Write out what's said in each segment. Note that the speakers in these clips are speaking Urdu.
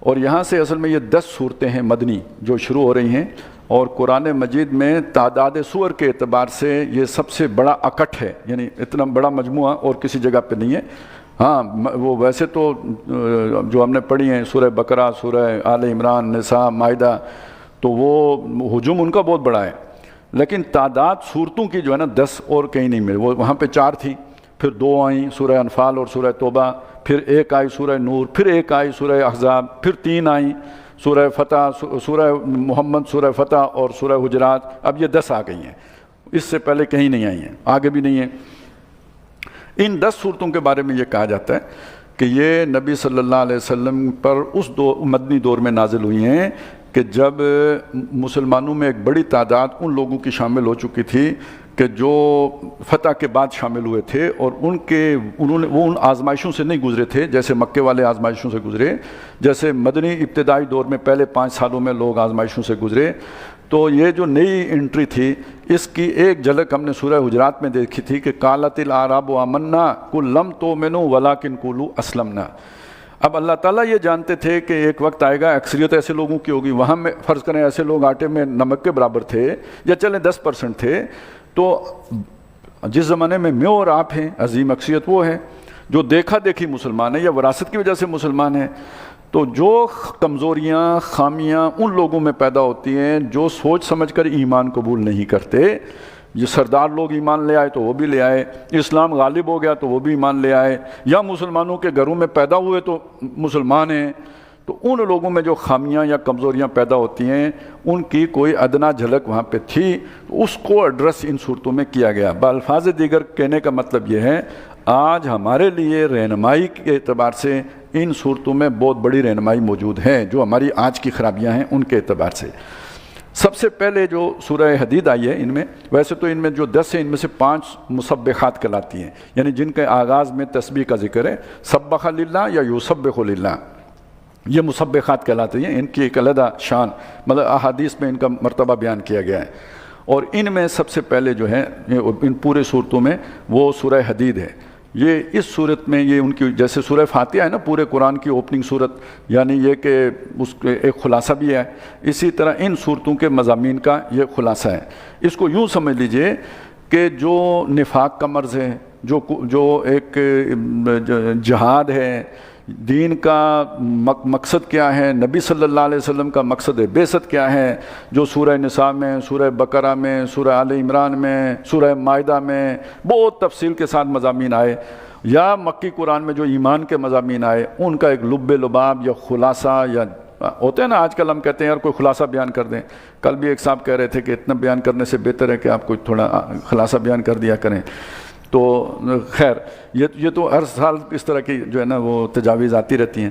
اور یہاں سے اصل میں یہ 10 صورتیں ہیں مدنی جو شروع ہو رہی ہیں، اور قرآن مجید میں تعداد سور کے اعتبار سے یہ سب سے بڑا اکٹھ ہے، یعنی اتنا بڑا مجموعہ اور کسی جگہ پہ نہیں ہے۔ ہاں وہ ویسے تو جو ہم نے پڑھی ہیں سورہ بقرہ، سورہ آل عمران، نساء، مائدہ، تو وہ ہجوم ان کا بہت بڑا ہے، لیکن تعداد صورتوں کی جو ہے نا 10 اور کہیں نہیں ملے۔ وہ وہاں پہ 4 تھیں، پھر 2 آئیں سورہ انفال اور سورہ توبہ، پھر 1 آئی سورہ نور، پھر 1 آئی سورہ احزاب، پھر 3 آئیں سورہ فتح، سورہ محمد، سورہ فتح اور سورہ حجرات۔ اب یہ 10 آ گئی ہیں، اس سے پہلے کہیں نہیں آئی ہیں، آگے بھی نہیں ہیں۔ ان 10 صورتوں کے بارے میں یہ کہا جاتا ہے کہ یہ نبی صلی اللہ علیہ وسلم پر اس مدنی دور میں نازل ہوئی ہیں کہ جب مسلمانوں میں ایک بڑی تعداد ان لوگوں کی شامل ہو چکی تھی کہ جو فتح کے بعد شامل ہوئے تھے، اور وہ ان آزمائشوں سے نہیں گزرے تھے جیسے مکے والے آزمائشوں سے گزرے، جیسے مدنی ابتدائی دور میں پہلے 5 سالوں میں لوگ آزمائشوں سے گزرے۔ تو یہ جو نئی انٹری تھی، اس کی ایک جھلک ہم نے سورہ حجرات میں دیکھی تھی کہ قالت الاعراب آمنا قل لم تؤمنوا ولکن قولوا اسلمنا۔ اب اللہ تعالیٰ یہ جانتے تھے کہ ایک وقت آئے گا اکثریت ایسے لوگوں کی ہوگی، وہاں میں فرض کریں ایسے لوگ آٹے میں نمک کے برابر تھے، یا چلیں 10% تھے، تو جس زمانے میں اور آپ ہیں، عظیم اکثریت وہ ہے جو دیکھا دیکھی مسلمان ہے یا وراثت کی وجہ سے مسلمان ہے۔ تو جو کمزوریاں، خامیاں ان لوگوں میں پیدا ہوتی ہیں جو سوچ سمجھ کر ایمان قبول نہیں کرتے، یہ سردار لوگ ایمان لے آئے تو وہ بھی لے آئے، اسلام غالب ہو گیا تو وہ بھی ایمان لے آئے، یا مسلمانوں کے گھروں میں پیدا ہوئے تو مسلمان ہیں، تو ان لوگوں میں جو خامیاں یا کمزوریاں پیدا ہوتی ہیں ان کی کوئی ادنا جھلک وہاں پہ تھی، اس کو ایڈریس ان صورتوں میں کیا گیا۔ بالفاظ دیگر کہنے کا مطلب یہ ہے آج ہمارے لیے رہنمائی کے اعتبار سے ان صورتوں میں بہت بڑی رہنمائی موجود ہے، جو ہماری آج کی خرابیاں ہیں ان کے اعتبار سے۔ سب سے پہلے جو سورہ حدید آئی ہے، ان میں ویسے تو ان میں جو 10 ہیں ان میں سے 5 مسبحات کہلاتی ہیں، یعنی جن کے آغاز میں تسبیح کا ذکر ہے، سبح للہ یا یسبح للہ، یہ مسبحات کہلاتے ہیں۔ ان کی ایک علیحدہ شان، مطلب احادیث میں ان کا مرتبہ بیان کیا گیا ہے، اور ان میں سب سے پہلے جو ہے ان پورے صورتوں میں وہ سورہ حدید ہے۔ یہ اس صورت میں یہ ان کی جیسے سورہ فاتحہ ہے نا پورے قرآن کی اوپننگ صورت، یعنی یہ کہ اس کے ایک خلاصہ بھی ہے، اسی طرح ان صورتوں کے مضامین کا یہ خلاصہ ہے۔ اس کو یوں سمجھ لیجئے کہ جو نفاق کا مرض ہے، جو ایک جہاد ہے، دین کا مقصد کیا ہے، نبی صلی اللہ علیہ وسلم کا مقصد بعثت کیا ہے، جو سورہ نساء میں، سورہ بقرہ میں، سورہ آل عمران میں، سورہ مائدہ میں بہت تفصیل کے ساتھ مضامین آئے، یا مکی قرآن میں جو ایمان کے مضامین آئے، ان کا ایک لب لباب یا خلاصہ، یا ہوتے ہیں نا آج کل ہم کہتے ہیں یار کوئی خلاصہ بیان کر دیں، کل بھی ایک صاحب کہہ رہے تھے کہ اتنا بیان کرنے سے بہتر ہے کہ آپ کوئی تھوڑا خلاصہ بیان کر دیا کریں۔ تو خیر یہ تو ہر سال اس طرح کی جو ہے نا وہ تجاویز آتی رہتی ہیں،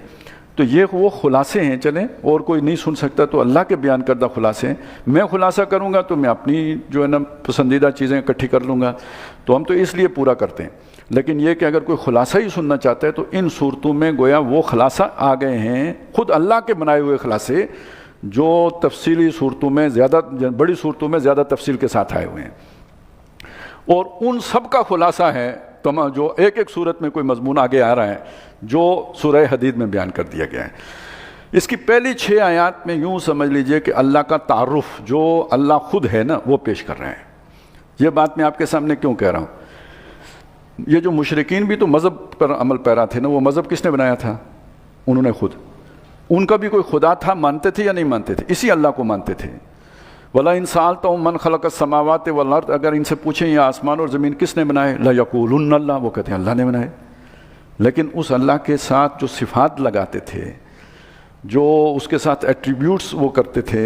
تو یہ وہ خلاصے ہیں، چلیں اور کوئی نہیں سن سکتا تو اللہ کے بیان کردہ خلاصے ہیں۔ میں خلاصہ کروں گا تو میں اپنی جو ہے نا پسندیدہ چیزیں اکٹھی کر لوں گا، تو ہم تو اس لیے پورا کرتے ہیں، لیکن یہ کہ اگر کوئی خلاصہ ہی سننا چاہتا ہے تو ان صورتوں میں گویا وہ خلاصہ آ گئے ہیں، خود اللہ کے بنائے ہوئے خلاصے جو تفصیلی صورتوں میں زیادہ، بڑی صورتوں میں زیادہ تفصیل کے ساتھ آئے ہوئے ہیں، اور ان سب کا خلاصہ ہے تمام جو ایک ایک صورت میں کوئی مضمون آگے آ رہا ہے جو سورہ حدید میں بیان کر دیا گیا ہے۔ اس کی پہلی 6 آیات میں یوں سمجھ لیجئے کہ اللہ کا تعارف جو اللہ خود ہے نا وہ پیش کر رہے ہیں۔ یہ بات میں آپ کے سامنے کیوں کہہ رہا ہوں، یہ جو مشرکین بھی تو مذہب پر عمل پیرا تھے نا، وہ مذہب کس نے بنایا تھا؟ انہوں نے خود، ان کا بھی کوئی خدا تھا، مانتے تھے یا نہیں مانتے تھے؟ اسی اللہ کو مانتے تھے۔ وَلَئِن سَأَلْتَهُم مَّنْ خَلَقَ السَّمَاوَاتِ وَالْأَرْضَ، اگر ان سے پوچھیں یہ آسمان اور زمین کس نے بنائے، لَيَقُولُنَّ اللَّهُ، وہ کہتے ہیں اللہ نے بنائے۔ لیکن اس اللہ کے ساتھ جو صفات لگاتے تھے، جو اس کے ساتھ ایٹریبیوٹس وہ کرتے تھے،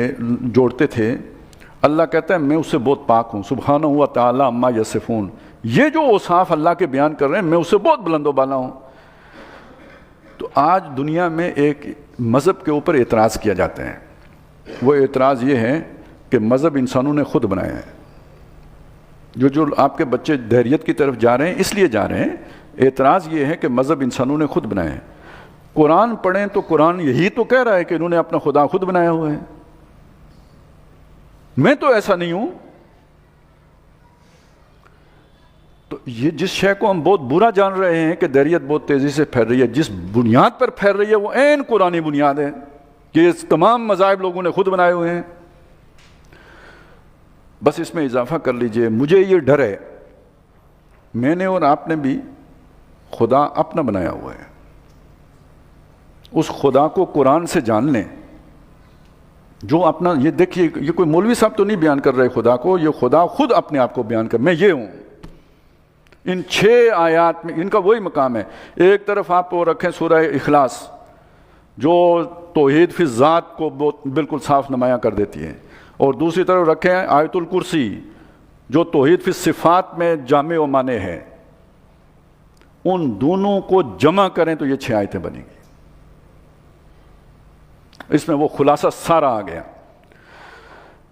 جوڑتے تھے، اللہ کہتا ہے میں اس سے بہت پاک ہوں، سبحانہ و تعالی عما یصفون، یہ جو اوصاف اللہ کے بیان کر رہے ہیں میں اس سے بہت بلند و بالا ہوں۔ تو آج دنیا میں ایک مذہب کے اوپر اعتراض کیا جاتا ہے، وہ اعتراض یہ ہے کہ مذہب انسانوں نے خود بنایا ہے۔ جو آپ کے بچے دہریت کی طرف جا رہے ہیں اس لیے جا رہے ہیں، اعتراض یہ ہے کہ مذہب انسانوں نے خود بنایا ہے۔ قرآن پڑھیں تو قرآن یہی تو کہہ رہا ہے کہ انہوں نے اپنا خدا خود بنایا ہوا ہے، میں تو ایسا نہیں ہوں۔ تو یہ جس شے کو ہم بہت برا جان رہے ہیں کہ دہریت بہت تیزی سے پھیل رہی ہے، جس بنیاد پر پھیل رہی ہے وہ عین قرآنی بنیاد ہے، کہ یہ تمام مذاہب لوگوں نے خود بنائے ہوئے ہیں. بس اس میں اضافہ کر لیجئے، مجھے یہ ڈر ہے، میں نے اور آپ نے بھی خدا اپنا بنایا ہوا ہے. اس خدا کو قرآن سے جان لیں جو اپنا. یہ دیکھیے، یہ کوئی مولوی صاحب تو نہیں بیان کر رہے خدا کو، یہ خدا خود اپنے آپ کو بیان کر، میں یہ ہوں. ان 6 آیات میں ان کا وہی مقام ہے. ایک طرف آپ وہ رکھیں سورہ اخلاص جو توحید فی ذات کو بالکل صاف نمایاں کر دیتی ہے، اور دوسری طرف رکھیں آیت الکرسی جو توحید فی صفات میں جامع و مانع ہے. ان دونوں کو جمع کریں تو یہ 6 آیتیں بنیں گی. اس میں وہ خلاصہ سارا آ گیا.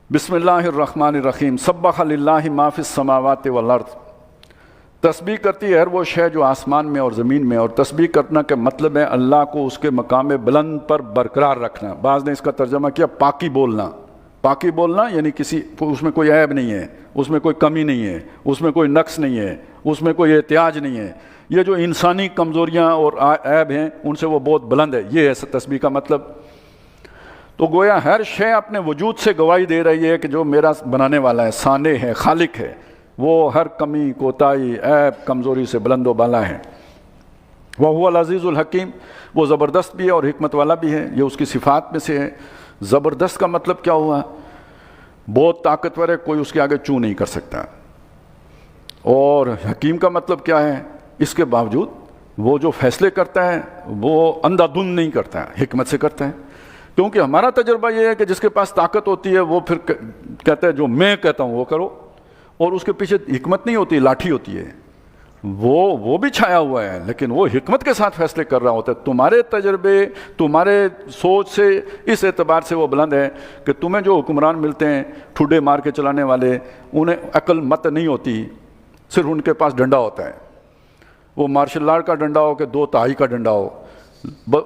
بسم اللہ الرحمن الرحیم. سبح للہ ما فی السماوات والارض. تسبیح کرتی ہے ہر وہ شے جو آسمان میں اور زمین میں. اور تسبیح کرنا کا مطلب ہے اللہ کو اس کے مقام بلند پر برقرار رکھنا. بعض نے اس کا ترجمہ کیا پاکی بولنا. پاکی بولنا یعنی کسی اس میں کوئی عیب نہیں ہے، اس میں کوئی کمی نہیں ہے، اس میں کوئی نقص نہیں ہے، اس میں کوئی احتیاج نہیں ہے. یہ جو انسانی کمزوریاں اور عیب ہیں ان سے وہ بہت بلند ہے. یہ ہے تسبیح کا مطلب. تو گویا ہر شے اپنے وجود سے گواہی دے رہی ہے کہ جو میرا بنانے والا ہے، صانع ہے، خالق ہے، وہ ہر کمی، کوتاہی، عیب، کمزوری سے بلند و بالا ہے. وَهُوَ الْعَزِيزُ الْحَكِيمُ. وہ زبردست بھی ہے اور حکمت والا بھی ہے. یہ اس کی صفات میں سے ہے. زبردست کا مطلب کیا ہوا؟ بہت طاقتور ہے، کوئی اس کے آگے چوں نہیں کر سکتا. اور حکیم کا مطلب کیا ہے؟ اس کے باوجود وہ جو فیصلے کرتا ہے وہ اندھا دھند نہیں کرتا ہے، حکمت سے کرتا ہے. کیونکہ ہمارا تجربہ یہ ہے کہ جس کے پاس طاقت ہوتی ہے وہ پھر کہتا ہے جو میں کہتا ہوں وہ کرو، اور اس کے پیچھے حکمت نہیں ہوتی، لاٹھی ہوتی ہے. وہ بھی چھایا ہوا ہے لیکن وہ حکمت کے ساتھ فیصلے کر رہا ہوتا ہے. تمہارے تجربے، تمہارے سوچ سے اس اعتبار سے وہ بلند ہے کہ تمہیں جو حکمران ملتے ہیں ٹھڈے مار کے چلانے والے، انہیں عقل مت نہیں ہوتی، صرف ان کے پاس ڈنڈا ہوتا ہے. وہ مارشل آرٹ کا ڈنڈا ہو کہ 2 تہائی کا ڈنڈا ہو،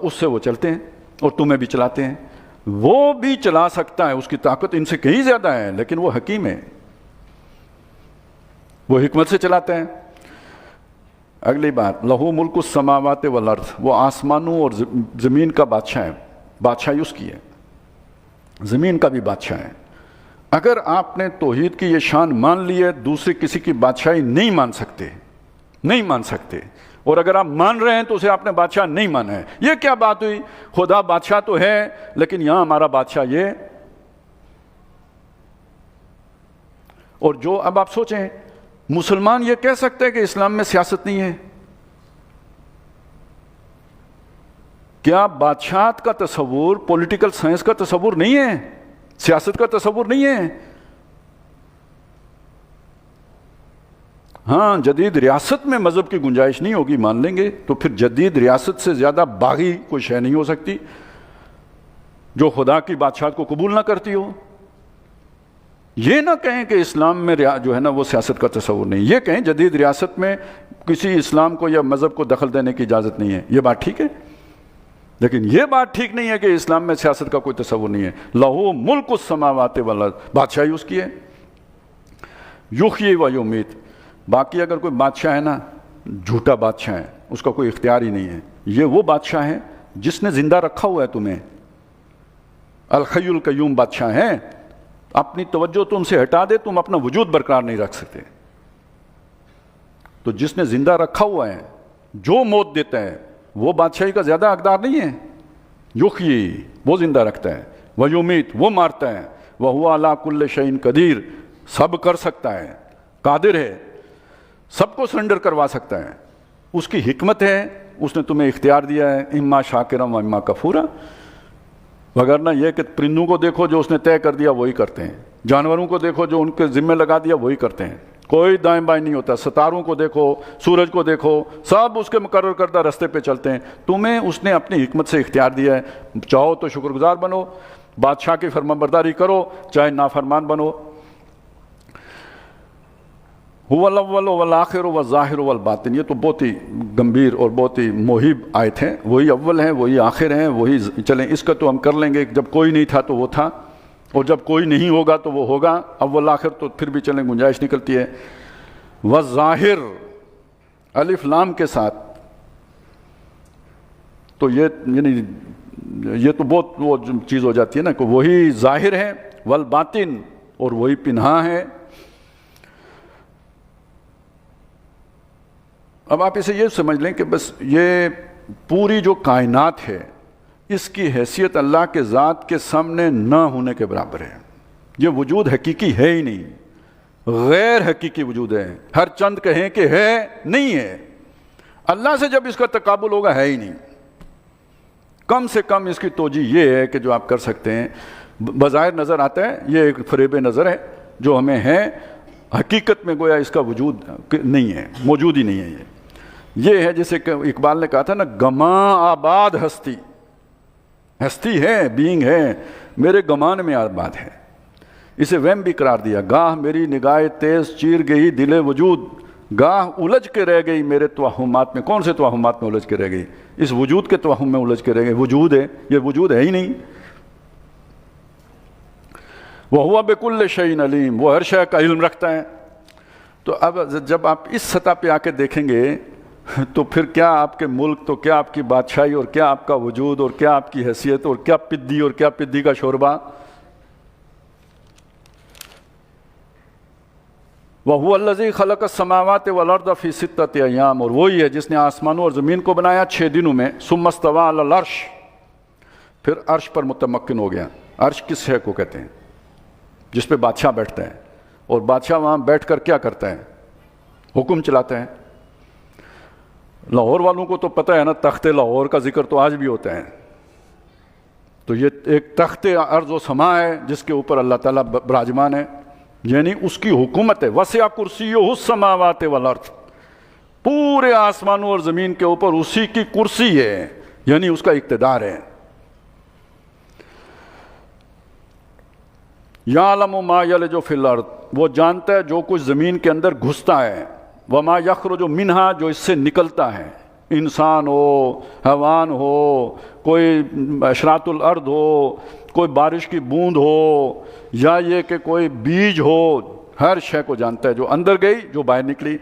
اس سے وہ چلتے ہیں اور تمہیں بھی چلاتے ہیں. وہ بھی چلا سکتا ہے، اس کی طاقت ان سے کہیں زیادہ ہے، لیکن وہ حکیم ہے، وہ حکمت سے چلاتے ہیں. اگلی بات، لہو ملک السماوات والارض. وہ آسمانوں اور زمین کا بادشاہ ہے. بادشاہی اس کی ہے، زمین کا بھی بادشاہ ہے. اگر آپ نے توحید کی یہ شان مان لی ہے، دوسری کسی کی بادشاہی نہیں مان سکتے، نہیں مان سکتے. اور اگر آپ مان رہے ہیں تو اسے آپ نے بادشاہ نہیں مانا ہے. یہ کیا بات ہوئی؟ خدا بادشاہ تو ہے لیکن یہاں ہمارا بادشاہ یہ. اور جو اب آپ سوچیں، مسلمان یہ کہہ سکتے ہیں کہ اسلام میں سیاست نہیں ہے؟ کیا بادشاہت کا تصور پولیٹیکل سائنس کا تصور نہیں ہے؟ سیاست کا تصور نہیں ہے؟ ہاں، جدید ریاست میں مذہب کی گنجائش نہیں ہوگی، مان لیں گے. تو پھر جدید ریاست سے زیادہ باغی کوئی شے نہیں ہو سکتی جو خدا کی بادشاہت کو قبول نہ کرتی ہو. یہ نہ کہیں کہ اسلام میں جو ہے نا وہ سیاست کا تصور نہیں. یہ کہیں جدید ریاست میں کسی اسلام کو یا مذہب کو دخل دینے کی اجازت نہیں ہے. یہ بات ٹھیک ہے، لیکن یہ بات ٹھیک نہیں ہے کہ اسلام میں سیاست کا کوئی تصور نہیں ہے. لہو ملک السماوات والارض. بادشاہی اس کی ہے. یحیی و یمیت. باقی اگر کوئی بادشاہ ہے نا، جھوٹا بادشاہ ہے، اس کا کوئی اختیار ہی نہیں ہے. یہ وہ بادشاہ ہے جس نے زندہ رکھا ہوا ہے تمہیں. الحی القیوم بادشاہ ہے. اپنی توجہ تم سے ہٹا دے تم اپنا وجود برقرار نہیں رکھ سکتے. تو جس نے زندہ رکھا ہوا ہے، جو موت دیتا ہے، وہ بادشاہی کا زیادہ حقدار نہیں ہے. یحیی، وہ زندہ رکھتا ہے. ویمیت، وہ مارتا ہے. وہو علی کل شیء قدیر. سب کر سکتا ہے، قادر ہے، سب کو سرنڈر کروا سکتا ہے. اس کی حکمت ہے، اس نے تمہیں اختیار دیا ہے. اما شاکرا و اما کفورا. وگرنہ یہ کہ پرندوں کو دیکھو جو اس نے طے کر دیا وہی کرتے ہیں، جانوروں کو دیکھو جو ان کے ذمہ لگا دیا وہی کرتے ہیں. کوئی دائیں بائیں نہیں ہوتا. ستاروں کو دیکھو، سورج کو دیکھو، سب اس کے مقرر کردہ رستے پہ چلتے ہیں. تمہیں اس نے اپنی حکمت سے اختیار دیا ہے. چاہو تو شکر گزار بنو، بادشاہ کی فرمانبرداری کرو، چاہے نافرمان بنو. هو الاول والآخر والظاہر والباطن. یہ تو بہت ہی گمبھیر اور بہت ہی موہب آیت ہیں. وہی اول ہیں، وہی آخر ہیں، وہی. چلیں اس کا تو ہم کر لیں گے. جب کوئی نہیں تھا تو وہ تھا، اور جب کوئی نہیں ہوگا تو وہ ہوگا. اول آخر تو پھر بھی چلیں گنجائش نکلتی ہے. والظاہر الف لام کے ساتھ. تو یہ یعنی یہ تو بہت وہ چیز ہو جاتی ہے نا کہ وہی ظاہر ہے والباطن، اور وہی پنہاں ہے۔ اب آپ اسے یہ سمجھ لیں کہ بس یہ پوری جو کائنات ہے اس کی حیثیت اللہ کے ذات کے سامنے نہ ہونے کے برابر ہے۔ یہ وجود حقیقی ہے ہی نہیں، غیر حقیقی وجود ہے۔ ہر چند کہیں کہ ہے، نہیں ہے۔ اللہ سے جب اس کا تقابل ہوگا ہے ہی نہیں۔ کم سے کم اس کی توجیہ یہ ہے کہ جو آپ کر سکتے ہیں، بظاہر نظر آتا ہے یہ ایک فریب نظر ہے جو ہمیں ہے، حقیقت میں گویا اس کا وجود نہیں ہے، موجود ہی نہیں ہے۔ یہ ہے جسے کہ اقبال نے کہا تھا نا، گماں آباد ہستی، ہستی ہے، بینگ ہے، میرے گمان میں آباد ہے۔ اسے وہم بھی قرار دیا، گاہ میری نگاہ تیز چیر گئی دل وجود، گاہ الجھ کے رہ گئی میرے توہمات میں۔ کون سے توہمات میں الجھ کے رہ گئی؟ اس وجود کے توہم میں الجھ کے رہ گئی۔ وجود ہے، یہ وجود ہے ہی نہیں۔ وَهُوَ بِكُلِّ شَيْءٍ عَلِيمٌ، وہ ہر شے کا علم رکھتا ہے۔ تو اب جب آپ اس سطح پہ آ کے دیکھیں گے تو پھر کیا آپ کے ملک، تو کیا آپ کی بادشاہی، اور کیا آپ کا وجود، اور کیا آپ کی حیثیت، اور کیا پدی، اور کیا پدی کا شوربہ۔ وَهُوَ الَّذِي خَلَقَ السَّمَاوَاتِ وَالْأَرْضَ فِي سِتَّةِ أَيَّامٍ، اور وہی ہے جس نے آسمانوں اور زمین کو بنایا 6 دنوں میں۔ ثُمَّ اسْتَوَىٰ عَلَى الْعَرْشِ، پھر عرش پر متمکن ہو گیا۔ عرش کس شے کو کہتے ہیں؟ جس پہ بادشاہ بیٹھتا ہے، اور بادشاہ وہاں بیٹھ کر کیا کرتا ہے؟ حکم چلاتا ہے۔ لاہور والوں کو تو پتہ ہے نا، تخت لاہور کا ذکر تو آج بھی ہوتا ہے۔ تو یہ ایک تخت ارض و سما ہے جس کے اوپر اللہ تعالیٰ براجمان ہے، یعنی اس کی حکومت ہے۔ وسع کرسیہ السماوات والارض، پورے آسمانوں اور زمین کے اوپر اسی کی کرسی ہے، یعنی اس کا اقتدار ہے۔ یعلم ما یلج فی الارض، وہ جانتا ہے جو کچھ زمین کے اندر گھستا ہے۔ وما یخرج منہا، جو اس سے نکلتا ہے، انسان ہو، حیوان ہو، کوئی اشراط الارض ہو، کوئی بارش کی بوند ہو، یا یہ کہ کوئی بیج ہو، ہر شے کو جانتا ہے، جو اندر گئی، جو باہر نکلی۔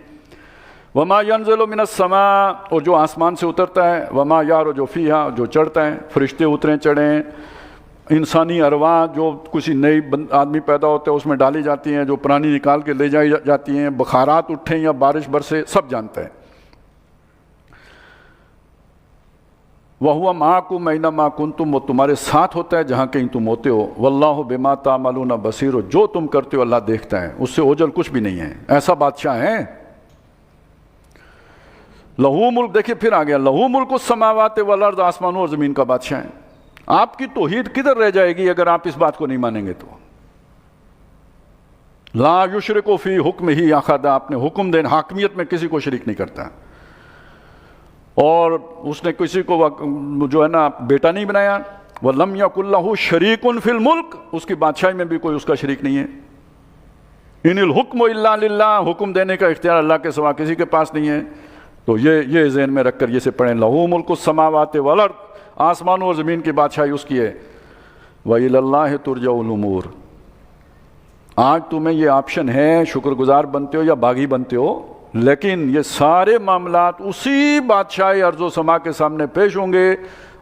وما ینزل من السماء، اور جو آسمان سے اترتا ہے۔ وما یعرج فیہا، جو چڑھتا ہے، فرشتے اتریں چڑھیں، انسانی ارواح جو کسی نئی آدمی پیدا ہوتا ہے اس میں ڈالی جاتی ہیں، جو پرانی نکال کے لے جائی جاتی ہیں، بخارات اٹھیں یا بارش برسے، سب جانتا ہے۔ وَهُوَ مَعَكُمْ أَيْنَمَا كُنْتُمْ، وہ تمہارے ساتھ ہوتا ہے جہاں کہیں تم ہوتے ہو۔ وَاللَّهُ بِمَا تَعْمَلُونَ بَصِيرٌ، جو تم کرتے ہو اللہ دیکھتا ہے، اس سے اوجل کچھ بھی نہیں ہے۔ ایسا بادشاہ ہے۔ لَهُ ملک، دیکھیں پھر آ گیا، لَهُ مُلْكُ السَّمَاوَاتِ وَالْأَرْضِ، آسمانوں اور زمین کا بادشاہ ہے۔ آپ کی توحید کدھر رہ جائے گی اگر آپ اس بات کو نہیں مانیں گے تو؟ لا یشرک فی حکمہ احدا، اپنے حکم دین حاکمیت میں کسی کو شریک نہیں کرتا، اور اس نے کسی کو جو ہے نا بیٹا نہیں بنایا۔ وَلَمْ يَكُنْ لَهُ شَرِيكٌ فِي الْمُلْكِ، اس کی بادشاہی میں بھی کوئی اس کا شریک نہیں ہے۔ ان الحکم الا للہ، حکم دینے کا اختیار اللہ کے سوا کسی کے پاس نہیں ہے۔ تو یہ ذہن میں رکھ کر یہ سے پڑھیں، لَهُ مُلْكُ السَّمَاوَاتِ وَالْأَرْضِ، آسمانوں اور زمین کی بادشاہی اس کی ہے۔ وَإِلَى اللَّهِ تُرْجَعُ الْأُمُورُ، آج تمہیں یہ آپشن ہے، شکر گزار بنتے ہو یا باغی بنتے ہو، لیکن یہ سارے معاملات اسی بادشاہ ارض و سما کے سامنے پیش ہوں گے،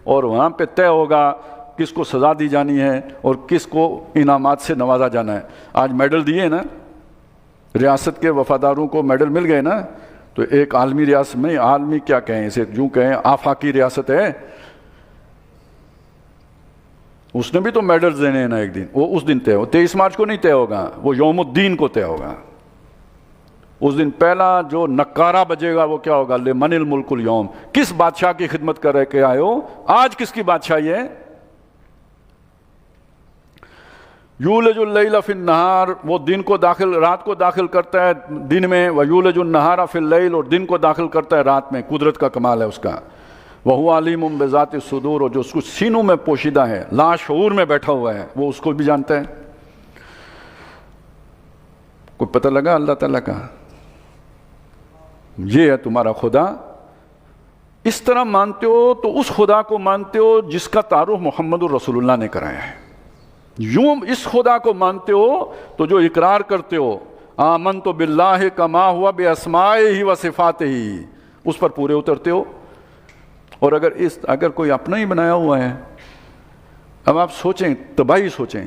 اور وہاں پہ طے ہوگا کس کو سزا دی جانی ہے اور کس کو انعامات سے نوازا جانا ہے۔ آج میڈل دیے نا، ریاست کے وفاداروں کو میڈل مل گئے نا، تو ایک عالمی ریاست میں، عالمی کیا کہیں اسے، جو کہیں آفاقی ریاست ہے، اس نے بھی تو میڈلز دینے ہیں نا ایک دن، وہ اس دن طے ہو، 23 مارچ کو نہیں طے ہوگا، وہ یوم الدین کو طے ہوگا۔ اس دن پہلا جو نکارہ بجے گا وہ کیا ہوگا، لمن الملک اليوم، کس بادشاہ کی خدمت کر رہے کہ آئے ہو، آج کس کی بادشاہی ہے۔ یولج اللیل فی النہار، وہ دن کو داخل، رات کو داخل کرتا ہے دن میں، ویولج النہار فی اللیل، اور دن کو داخل کرتا ہے رات میں، قدرت کا کمال ہے اس کا۔ وَهُوَ عَلِيمٌ بِذَاتِ الصُّدُورِ، اور جو اس کو سینوں میں پوشیدہ ہے، لا شعور میں بیٹھا ہوا ہے، وہ اس کو بھی جانتا ہے۔ کوئی پتہ لگا اللہ تعالیٰ کا؟ یہ ہے تمہارا خدا۔ اس طرح مانتے ہو تو اس خدا کو مانتے ہو جس کا تعارف محمد الرسول اللہ نے کرایا ہے۔ یوں اس خدا کو مانتے ہو تو جو اقرار کرتے ہو، آمنت باللہ کما ہوا باسمائہ و صفاتہ، اس پر پورے اترتے ہو۔ اور اگر کوئی اپنا ہی بنایا ہوا ہے اب آپ سوچیں، تباہی سوچیں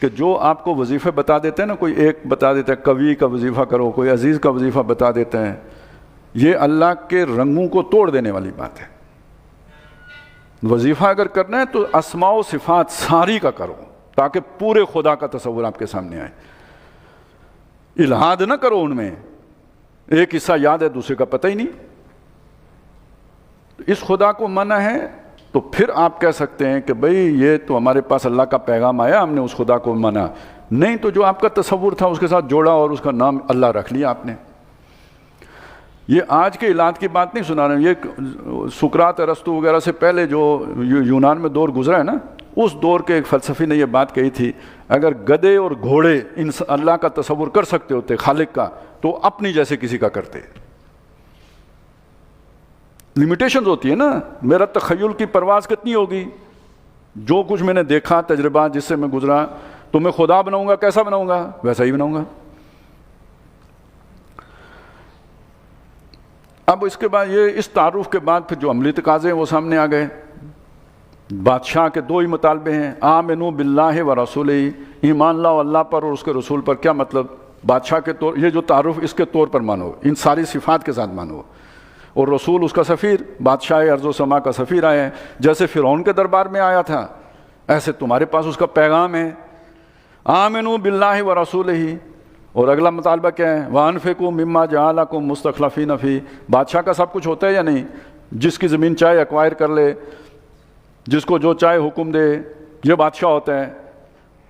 کہ جو آپ کو وظیفے بتا دیتے ہیں نا، کوئی ایک بتا دیتا ہے کوی کا وظیفہ کرو، کوئی عزیز کا وظیفہ بتا دیتا ہے، یہ اللہ کے رنگوں کو توڑ دینے والی بات ہے۔ وظیفہ اگر کرنا ہے تو اسماء و صفات ساری کا کرو تاکہ پورے خدا کا تصور آپ کے سامنے آئے۔ الہاد نہ کرو ان میں، ایک حصہ یاد ہے دوسرے کا پتہ ہی نہیں۔ اس خدا کو منع ہے تو پھر آپ کہہ سکتے ہیں کہ بھئی یہ تو ہمارے پاس اللہ کا پیغام آیا، ہم نے اس خدا کو مانا نہیں، تو جو آپ کا تصور تھا اس کے ساتھ جوڑا اور اس کا نام اللہ رکھ لیا آپ نے۔ یہ آج کے الہاد کی بات نہیں سنا رہے ہیں، یہ سقراط ارسطو وغیرہ سے پہلے جو یونان میں دور گزرا ہے نا، اس دور کے ایک فلسفی نے یہ بات کہی تھی، اگر گدھے اور گھوڑے اللہ کا تصور کر سکتے ہوتے خالق کا، تو اپنی جیسے کسی کا کرتے۔ لمیٹیشنز ہوتی ہے نا، میرا تخیل کی پرواز کتنی ہوگی، جو کچھ میں نے دیکھا، تجربہ جس سے میں گزرا، تو میں خدا بناؤں گا، کیسا بناؤں گا؟ ویسا ہی بناؤں گا۔ اب اس کے بعد یہ اس تعارف کے بعد پھر جو عملی تقاضے ہیں وہ سامنے آ گئے۔ بادشاہ کے دو ہی مطالبے ہیں، آمنو باللہ و رسولہ، ایمان لاؤ اللہ پر اور اس کے رسول پر۔ کیا مطلب؟ بادشاہ کے طور، یہ جو تعارف اس کے طور پر مانو، ان ساری صفات کے ساتھ مانو، اور رسول اس کا سفیر، بادشاہ ارض و سما کا سفیر آیا ہے، جیسے فرعون کے دربار میں آیا تھا ایسے تمہارے پاس اس کا پیغام ہے۔ آمنو باللہ و رسولہ، اور اگلا مطالبہ کیا ہے؟ وانفقوا مما جعلکم مستخلفین فیہ۔ بادشاہ کا سب کچھ ہوتا ہے یا نہیں؟ جس کی زمین چاہے ایکوائر کر لے، جس کو جو چاہے حکم دے، یہ بادشاہ ہوتا ہے۔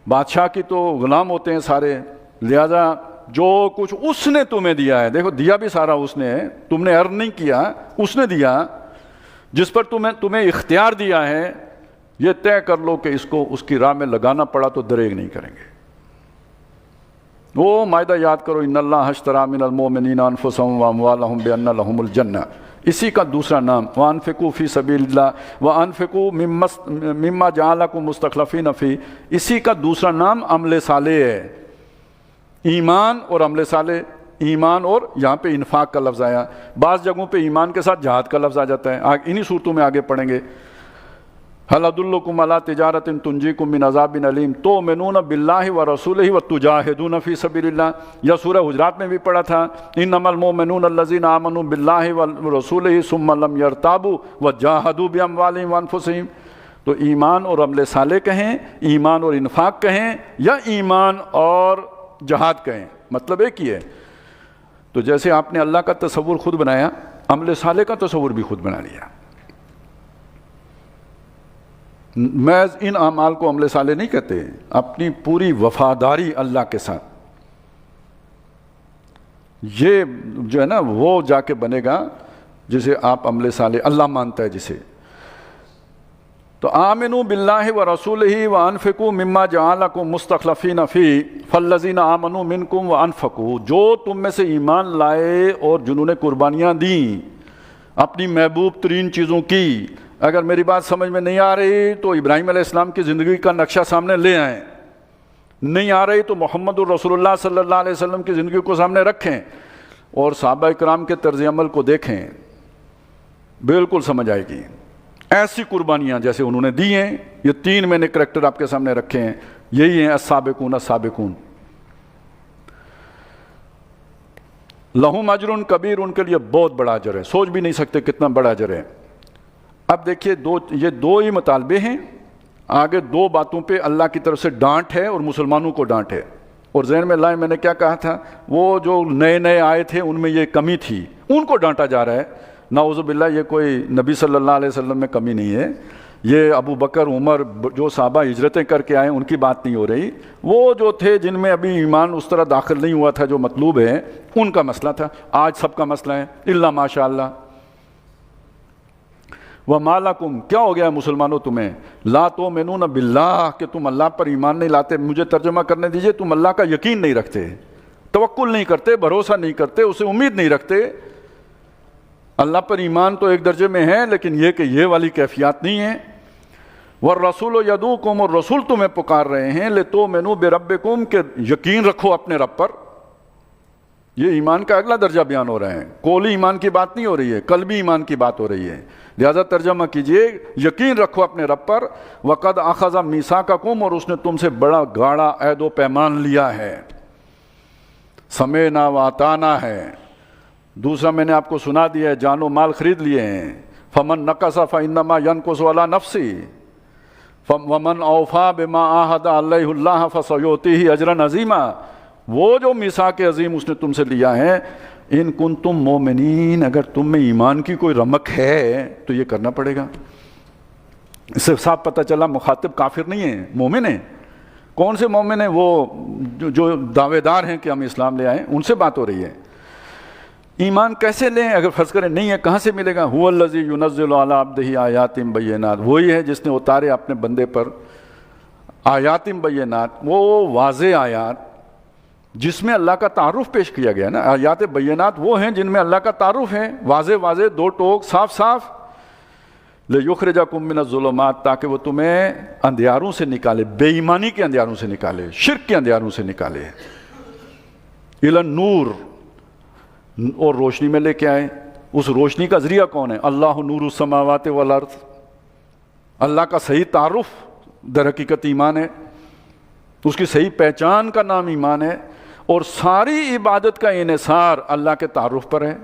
بادشاہ کی تو غلام ہوتے ہیں سارے، لہذا جو کچھ اس نے تمہیں دیا ہے، دیکھو دیا بھی سارا اس نے ہے، تم نے ارن نہیں کیا، اس نے دیا، جس پر تمہیں اختیار دیا ہے، یہ طے کر لو کہ اس کو اس کی راہ میں لگانا پڑا تو دریغ نہیں کریں گے۔ وہ معاہدہ یاد کرو، ان اللہ اشتری من المؤمنین انفسهم واموالهم بان لهم الجنہ، اسی کا دوسرا نام وانفقوا فی سبیل اللہ وانفقوا مما جعلکم مستخلفین فیہ، اسی کا دوسرا نام عمل صالح ہے۔ ایمان اور عمل صالح، ایمان اور یہاں پہ انفاق کا لفظ آیا، بعض جگہوں پہ ایمان کے ساتھ جہاد کا لفظ آ جاتا ہے، انہی صورتوں میں آگے پڑھیں گے۔ هل ادلکم علی تجارۃ تنجیکم من عذاب علیم تؤمنون باللہ ورسولہ وتجاہدون فی سبیل اللہ، یا سورہ حجرات میں بھی پڑھا تھا، انما المؤمنون الذین آمنوا باللہ ورسولہ ثم لم یرتابوا وجاہدوا باموالہم وانفسہم۔ تو ایمان اور عمل صالح کہیں، ایمان اور انفاق کہیں، یا ایمان اور جہاد کہیں، مطلب ایک ہی ہے۔ تو جیسے آپ نے اللہ کا تصور خود بنایا، عمل صالح کا تصور بھی خود بنا لیا۔ محض ان اعمال کو عمل صالح نہیں کہتے، اپنی پوری وفاداری اللہ کے ساتھ، یہ جو ہے نا وہ جا کے بنے گا جسے آپ عمل صالح، اللہ مانتا ہے جسے۔ تو آمنوا باللہ ورسولہ وانفقوا مما جعلکم مستخلفین فیہ فالذین آمنوا منکم وانفقوا، جو تم میں سے ایمان لائے اور جنہوں نے قربانیاں دیں اپنی محبوب ترین چیزوں کی۔ اگر میری بات سمجھ میں نہیں آ رہی تو ابراہیم علیہ السلام کی زندگی کا نقشہ سامنے لے آئیں، نہیں آ رہی تو محمد الرسول اللہ صلی اللہ علیہ وسلم کی زندگی کو سامنے رکھیں اور صحابہ کرام کے طرز عمل کو دیکھیں، بالکل سمجھ آئے گی۔ ایسی قربانیاں جیسے انہوں نے دی ہیں، یہ تین میں نے کریکٹر آپ کے سامنے رکھے ہیں، یہی ہیں السابقون السابقون۔ لہم اجر کبیر، ان کے لیے بہت بڑا اجر ہے، سوچ بھی نہیں سکتے کتنا بڑا اجر ہے۔ اب دیکھیے یہ دو ہی مطالبے ہیں، آگے دو باتوں پہ اللہ کی طرف سے ڈانٹ ہے اور مسلمانوں کو ڈانٹ ہے۔ اور ذہن میں لائیں، میں نے کیا کہا تھا، وہ جو نئے آئے تھے ان میں یہ کمی تھی، ان کو ڈانٹا جا رہا ہے۔ نعوذ باللہ، یہ کوئی نبی صلی اللہ علیہ وسلم میں کمی نہیں ہے، یہ ابو بکر عمر جو صحابہ ہجرتیں کر کے آئے ان کی بات نہیں ہو رہی، وہ جو تھے جن میں ابھی ایمان اس طرح داخل نہیں ہوا تھا جو مطلوب ہے، ان کا مسئلہ تھا۔ آج سب کا مسئلہ ہے، الا ماشاء اللہ۔ وَمَا لَكُمْ، کیا ہو گیا ہے مسلمانوں تمہیں، لا تؤمنون باللہ، کہ تم اللہ پر ایمان نہیں لاتے۔ مجھے ترجمہ کرنے دیجئے، تم اللہ کا یقین نہیں رکھتے، توکل نہیں کرتے، بھروسہ نہیں کرتے، اسے امید نہیں رکھتے۔ اللہ پر ایمان تو ایک درجے میں ہے، لیکن یہ کہ یہ والی کیفیات نہیں ہے۔ وَالرَّسُولُ يَدْعُوكُمْ، اور رسول تمہیں پکار رہے ہیں، لِتُؤْمِنُوا بِرَبِّكُمْ، کہ یقین رکھو اپنے رب پر۔ یہ ایمان کا اگلا درجہ بیان ہو رہا ہے، قولی ایمان کی بات نہیں ہو رہی ہے، قلبی ایمان کی بات ہو رہی ہے۔ لہذا ترجمہ کیجئے، یقین رکھو اپنے رب پر، وَقَدْ أَخَذَ مِيثَاقَكُمْ، اور اس نے تم سے بڑا گاڑا عہد و پیمان لیا ہے، سَمِعْنَا وَأَطَعْنَا ہے۔ دوسرا میں نے آپ کو سنا دیا ہے، جان و مال خرید لیے ہیں، فَمَن نَقَصَ فَإِنَّمَا يَنقُصُ عَلَى نَفْسِهِ وَمَنْ أَوْفَىٰ بِمَا عَاهَدَ عَلَيْهِ اللَّهُ فَسَيُؤْتِيهِ أَجْرًا عَظِيمًا۔ وہ جو میثاق عظیم اس نے تم سے لیا ہے، ان کنتم مومنین، اگر تم میں ایمان کی کوئی رمق ہے تو یہ کرنا پڑے گا۔ اس سے صاف پتہ چلا مخاطب کافر نہیں ہے، مومن ہے۔ کون سے مومن ہیں؟ وہ جو دعوے دار ہیں کہ ہم اسلام لے آئیں، ان سے بات ہو رہی ہے۔ ایمان کیسے لیں؟ اگر فرض کریں نہیں ہے، کہاں سے ملے گا؟ هو الذی ينزل علی عبدہ آیات بینات، وہی ہے جس نے اتارے اپنے بندے پر آیات بینات، وہ واضح آیات جس میں اللہ کا تعارف پیش کیا گیا نا۔ آیات بینات وہ ہیں جن میں اللہ کا تعارف ہے، واضح واضح، دو ٹوک، صاف صاف۔ لِيُخْرِجَكُم مِّنَ الظُّلُمَاتِ، تاکہ وہ تمہیں اندھیاروں سے نکالے، بے ایمانی کے اندھیاروں سے نکالے، شرک کے اندھیاروں سے نکالے، اِلَى النور، اور روشنی میں لے کے آئے۔ اس روشنی کا ذریعہ کون ہے؟ اللہ نور السماوات والارض، اللہ کا صحیح تعارف در حقیقت ایمان ہے، اس کی صحیح پہچان کا نام ایمان ہے، اور ساری عبادت کا انحصار اللہ کے تعارف پر ہے،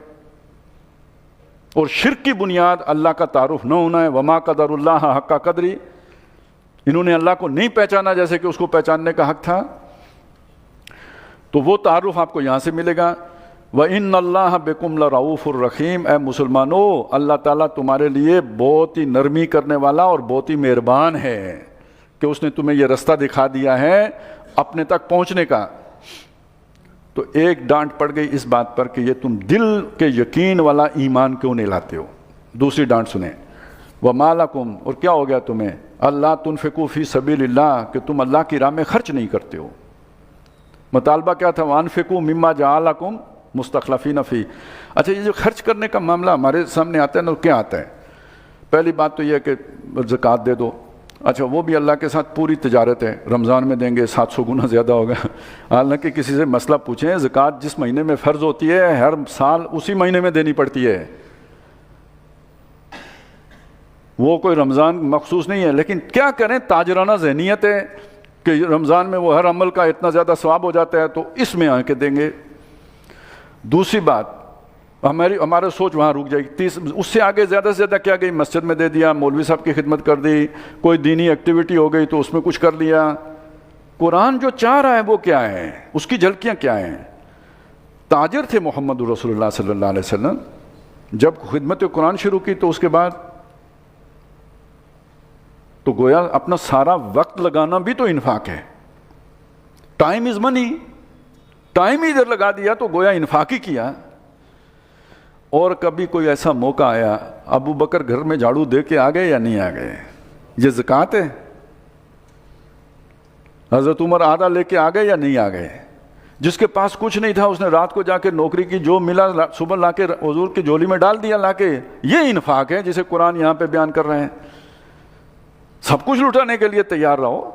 اور شرک کی بنیاد اللہ کا تعارف نہ ہونا ہے۔ وما قدر اللہ حق قدری، انہوں نے اللہ کو نہیں پہچانا جیسے کہ اس کو پہچاننے کا حق تھا۔ تو وہ تعارف آپ کو یہاں سے ملے گا۔ وَإِنَّ اللَّهَ بِكُمْ لَرَؤُوفٌ الرَّحِيمٌ، اے مسلمانوں، اللہ تعالیٰ تمہارے لیے بہت ہی نرمی کرنے والا اور بہت ہی مہربان ہے کہ اس نے تمہیں یہ رستہ دکھا دیا ہے اپنے تک پہنچنے کا۔ تو ایک ڈانٹ پڑ گئی اس بات پر کہ یہ تم دل کے یقین والا ایمان کیوں نہیں لاتے ہو۔ دوسری ڈانٹ سنیں، وَمَا لَكُمْ، اور کیا ہو گیا تمہیں، اللہ تنفقوا فی سبیل اللہ، کہ تم اللہ کی راہ میں خرچ نہیں کرتے ہو۔ مطالبہ کیا تھا؟ وَأَنفِقُوا مِمَّا جَعَلَكُمْ مُسْتَخْلَفِينَ فِيهِ۔ اچھا، یہ جو خرچ کرنے کا معاملہ ہمارے سامنے آتا ہے نا، کیا آتا ہے؟ پہلی بات تو یہ ہے کہ زکوٰۃ دے دو۔ اچھا، وہ بھی اللہ کے ساتھ پوری تجارت ہے، رمضان میں دیں گے 700 گنا زیادہ ہوگا۔ حالانکہ کسی سے مسئلہ پوچھیں، زکوٰۃ جس مہینے میں فرض ہوتی ہے ہر سال اسی مہینے میں دینی پڑتی ہے، وہ کوئی رمضان مخصوص نہیں ہے۔ لیکن کیا کریں، تاجرانہ ذہنیت ہے کہ رمضان میں وہ ہر عمل کا اتنا زیادہ ثواب ہو جاتا ہے تو اس میں آ کے دیں گے۔ دوسری بات، ہمارے سوچ وہاں رک جائے گی۔ اس سے آگے زیادہ سے زیادہ کیا گئی، مسجد میں دے دیا، مولوی صاحب کی خدمت کر دی، کوئی دینی ایکٹیویٹی ہو گئی تو اس میں کچھ کر لیا۔ قرآن جو چاہ رہا ہے وہ کیا ہے، اس کی جھلکیاں کیا ہیں؟ تاجر تھے محمد رسول اللہ صلی اللہ علیہ وسلم، جب خدمت قرآن شروع کی تو اس کے بعد تو گویا اپنا سارا وقت لگانا بھی تو انفاق ہے۔ ٹائم از منی، ٹائم ادھر لگا دیا تو گویا انفاق ہی کیا۔ اور کبھی کوئی ایسا موقع آیا، ابو بکر گھر میں جھاڑو دے کے آ گئے یا نہیں آ گئے؟ یہ زکوٰۃ ہے۔ حضرت عمر آدھا لے کے آ گئے یا نہیں آ گئے؟ جس کے پاس کچھ نہیں تھا اس نے رات کو جا کے نوکری کی، جو ملا صبح لا کے حضور کی جھولی میں ڈال دیا لا کے۔ یہ انفاق ہے جسے قرآن یہاں پہ بیان کر رہے ہیں۔ سب کچھ لٹانے کے لیے تیار رہو۔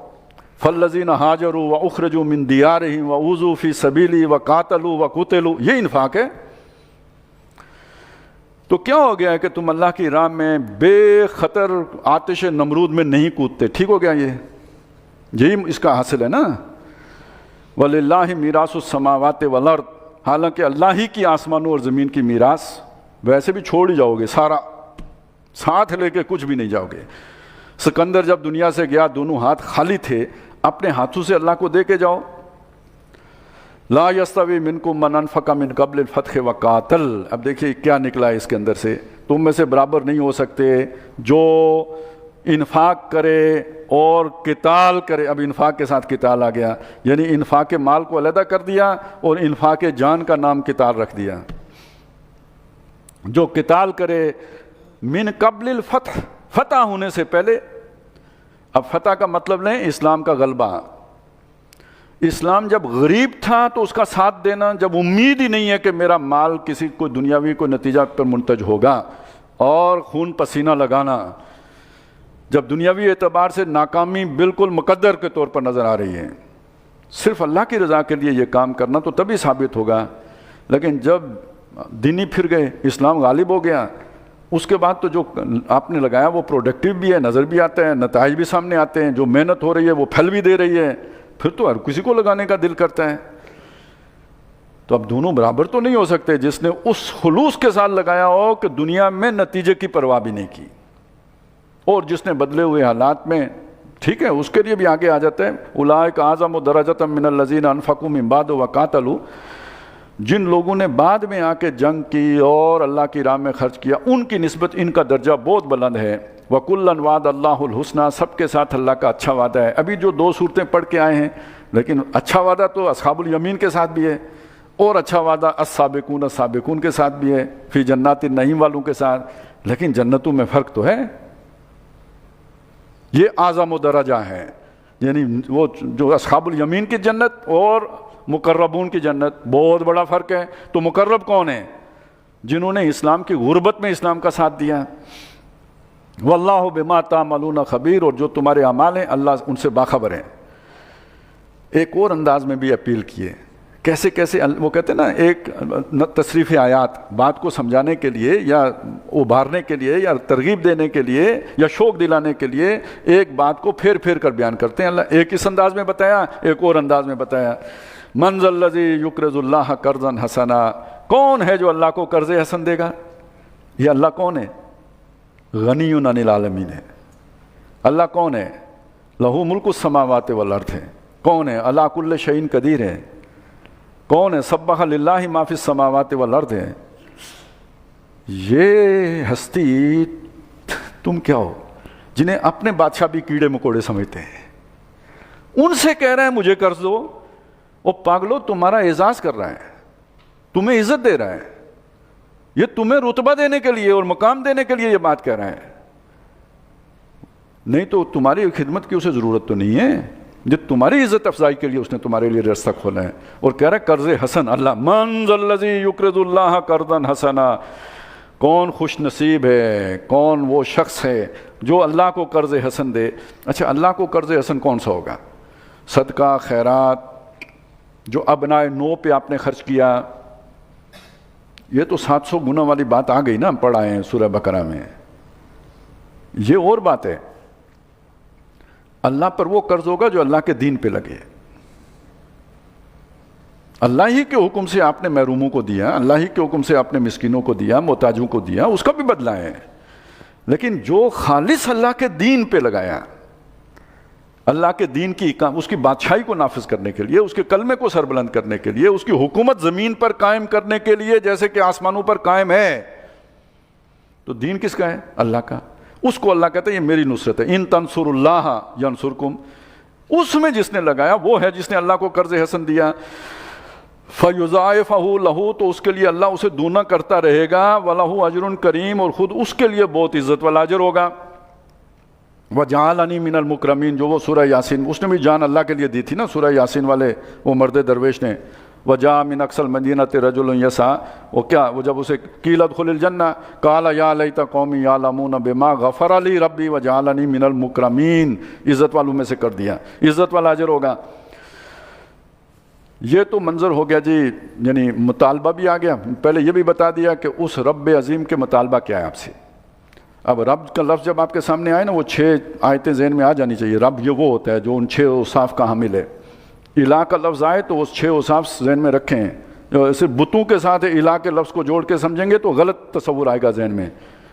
فالذین ہاجروا واخرجوا من دیارہم واوذوا فی سبیلی وقاتلوا وقتلوا، یہ انفاق ہے۔ تو کیا ہو گیا ہے کہ تم اللہ کی راہ میں بے خطر آتش نمرود میں نہیں کودتے؟ ٹھیک ہو گیا، یہی اس کا حاصل ہے نا۔ وَلِلَّهِ مِيرَاثُ السَّمَاوَاتِ وَالْأَرْضِ، حالانکہ اللہ ہی کی آسمانوں اور زمین کی میراث، ویسے بھی چھوڑ ہی جاؤ گے سارا، ساتھ لے کے کچھ بھی نہیں جاؤ گے۔ سکندر جب دنیا سے گیا دونوں ہاتھ خالی تھے، اپنے ہاتھوں سے اللہ کو دے کے جاؤ۔ لا یستوی منکم من انفق من قبل الفتح وقاتل، اب دیکھیے کیا نکلا ہے اس کے اندر سے، تم میں سے برابر نہیں ہو سکتے جو انفاق کرے اور قتال کرے۔ اب انفاق کے ساتھ قتال آ گیا، یعنی انفاق مال کو علیحدہ کر دیا اور انفاق جان کا نام قتال رکھ دیا۔ جو قتال کرے من قبل الفتح، فتح ہونے سے پہلے۔ اب فتح کا مطلب لیں اسلام کا غلبہ۔ اسلام جب غریب تھا تو اس کا ساتھ دینا، جب امید ہی نہیں ہے کہ میرا مال کسی کو دنیاوی کو نتیجہ پر منتج ہوگا، اور خون پسینہ لگانا، جب دنیاوی اعتبار سے ناکامی بالکل مقدر کے طور پر نظر آ رہی ہے، صرف اللہ کی رضا کے لیے یہ کام کرنا تو تبھی ثابت ہوگا لیکن جب دینی پھر گئے، اسلام غالب ہو گیا، اس کے بعد تو جو آپ نے لگایا وہ پروڈکٹیو بھی ہے، نظر بھی آتا ہے، نتائج بھی سامنے آتے ہیں، جو محنت ہو رہی ہے وہ پھل بھی دے رہی ہے، پھر تو ہر کسی کو لگانے کا دل کرتا ہے۔ تو اب دونوں برابر تو نہیں ہو سکتے، جس نے اس خلوص کے ساتھ لگایا ہو کہ دنیا میں نتیجے کی پرواہ بھی نہیں کی، اور جس نے بدلے ہوئے حالات میں، ٹھیک ہے، اس کے لیے بھی آگے آ جاتا ہے، اولئک اعظم درجۃ من الذین انفقوا من بعد وقاتلوا، جن لوگوں نے بعد میں آ کے جنگ کی اور اللہ کی راہ میں خرچ کیا، ان کی نسبت ان کا درجہ بہت بلند ہے۔ وَكُلًّا وَعَدَ اللَّهُ الْحُسْنَى، سب کے ساتھ اللہ کا اچھا وعدہ ہے۔ ابھی جو دو صورتیں پڑھ کے آئے ہیں، لیکن اچھا وعدہ تو اصحاب الیمین کے ساتھ بھی ہے، اور اچھا وعدہ السابقون السابقون کے ساتھ بھی ہے، فی جنات النعیم والوں کے ساتھ، لیکن جنتوں میں فرق تو ہے۔ یہ اعظم و درجہ ہے، یعنی وہ جو اصحاب الیمین کی جنت اور مقربون کی جنت، بہت بڑا فرق ہے۔ تو مقرب کون ہے؟ جنہوں نے اسلام کی غربت میں اسلام کا ساتھ دیا۔ واللہ بما تعملون خبیر، اور جو تمہارے اعمال ہیں اللہ ان سے باخبر ہے۔ ایک اور انداز میں بھی اپیل کیے، کیسے کیسے وہ کہتے ہیں نا، ایک تصریف آیات بات کو سمجھانے کے لیے یا ابھارنے کے لیے یا ترغیب دینے کے لیے یا شوق دلانے کے لیے ایک بات کو پھیر پھیر کر بیان کرتے ہیں۔ اللہ ایک اس انداز میں بتایا، ایک اور انداز میں بتایا۔ من ذا الذی یقرض اللہ قرضا حسنا، کون ہے جو اللہ کو قرض حسن دے گا؟ یہ اللہ کون ہے؟ غنی عن العالمین ہے۔ اللہ کون ہے؟ لہو ملک السماوات والارض ہے۔ کون ہے؟ علی کل شیء قدیر ہے۔ کون ہے؟ سبح للہ ما فی السماوات والارض ہے۔ یہ ہستی تم کیا ہو جنہیں اپنے بادشاہ بھی کیڑے مکوڑے سمجھتے ہیں، ان سے کہہ رہے ہیں مجھے قرض دو؟ وہ پاگلو، تمہارا اعزاز کر رہا ہے، تمہیں عزت دے رہا ہے، یہ تمہیں رتبہ دینے کے لیے اور مقام دینے کے لیے یہ بات کہہ رہا ہے، نہیں تو تمہاری خدمت کی اسے ضرورت تو نہیں ہے، جو تمہاری عزت افزائی کے لیے اس نے تمہارے لیے رستہ کھولا ہے۔ اور کہہ رہا ہے قرض حسن، اللہ من ذا الذی یقرض اللہ قرضا حسنا، کون خوش نصیب ہے، کون وہ شخص ہے جو اللہ کو قرض حسن دے۔ اچھا، اللہ کو قرض حسن کون سا ہوگا؟ صدقہ، خیرات، جو ابنائے نو پہ آپ نے خرچ کیا، یہ تو 700 گنا والی بات آ گئی نا، ہم پڑھائے ہیں سورہ بقرہ میں۔ یہ اور بات ہے، اللہ پر وہ قرض ہوگا جو اللہ کے دین پہ لگے، اللہ ہی کے حکم سے آپ نے محروموں کو دیا، اللہ ہی کے حکم سے آپ نے مسکینوں کو دیا، محتاجوں کو دیا، اس کا بھی بدلہ ہے، لیکن جو خالص اللہ کے دین پہ لگایا، اللہ کے دین کی اس کی بادشاہی کو نافذ کرنے کے لیے، اس کے کلمے کو سربلند کرنے کے لیے، اس کی حکومت زمین پر قائم کرنے کے لیے جیسے کہ آسمانوں پر قائم ہے، تو دین کس کا ہے؟ اللہ کا۔ اس کو اللہ کہتا ہے یہ میری نصرت ہے، ان تنصر اللہ ینصرکم، اس میں جس نے لگایا وہ ہے جس نے اللہ کو قرض حسن دیا۔ فَيُضَاعِفَهُ لَهُ، تو اس کے لیے اللہ اسے دونا کرتا رہے گا، وَلَهُ أَجْرٌ کریم، اور خود اس کے لیے بہت عزت والا اجر ہوگا۔ وَجَعَلَنِي مِنَ الْمُكْرَمِينَ، جو وہ سورہ یاسین، اس نے بھی جان اللہ کے لیے دی تھی نا سورہ یاسین والے وہ مرد درویش نے۔ وَجَاءَ مِنْ أَقْصَى الْمَدِينَةِ رَجُلٌ يَسْعَىٰ، وہ کیا، وہ جب اسے قِيلَ ادْخُلِ الْجَنَّةَ قَالَ يَا لَيْتَ قَوْمِي يَعْلَمُونَ بِمَا غَفَرَ لِي رَبِّي وَجَعَلَنِي مِنَ الْمُكْرَمِينَ، عزت والوں میں سے کر دیا، عزت والا اجر ہوگا۔ یہ تو منظر ہو گیا جی، یعنی مطالبہ بھی آ گیا، پہلے یہ بھی بتا دیا کہ اس رب عظیم کے مطالبہ کیا ہے آپ سے۔ اب رب کا لفظ جب آپ کے سامنے آئے نا، وہ 6 آیتیں ذہن میں آ جانی چاہیے۔ رب یہ وہ ہوتا ہے جو ان 6 اوصاف کا حامل ہے۔ الہ کا لفظ آئے تو اس 6 اوصاف ذہن میں رکھیں، جو صرف بتوں کے ساتھ الہ کے لفظ کو جوڑ کے سمجھیں گے تو غلط تصور آئے گا ذہن میں،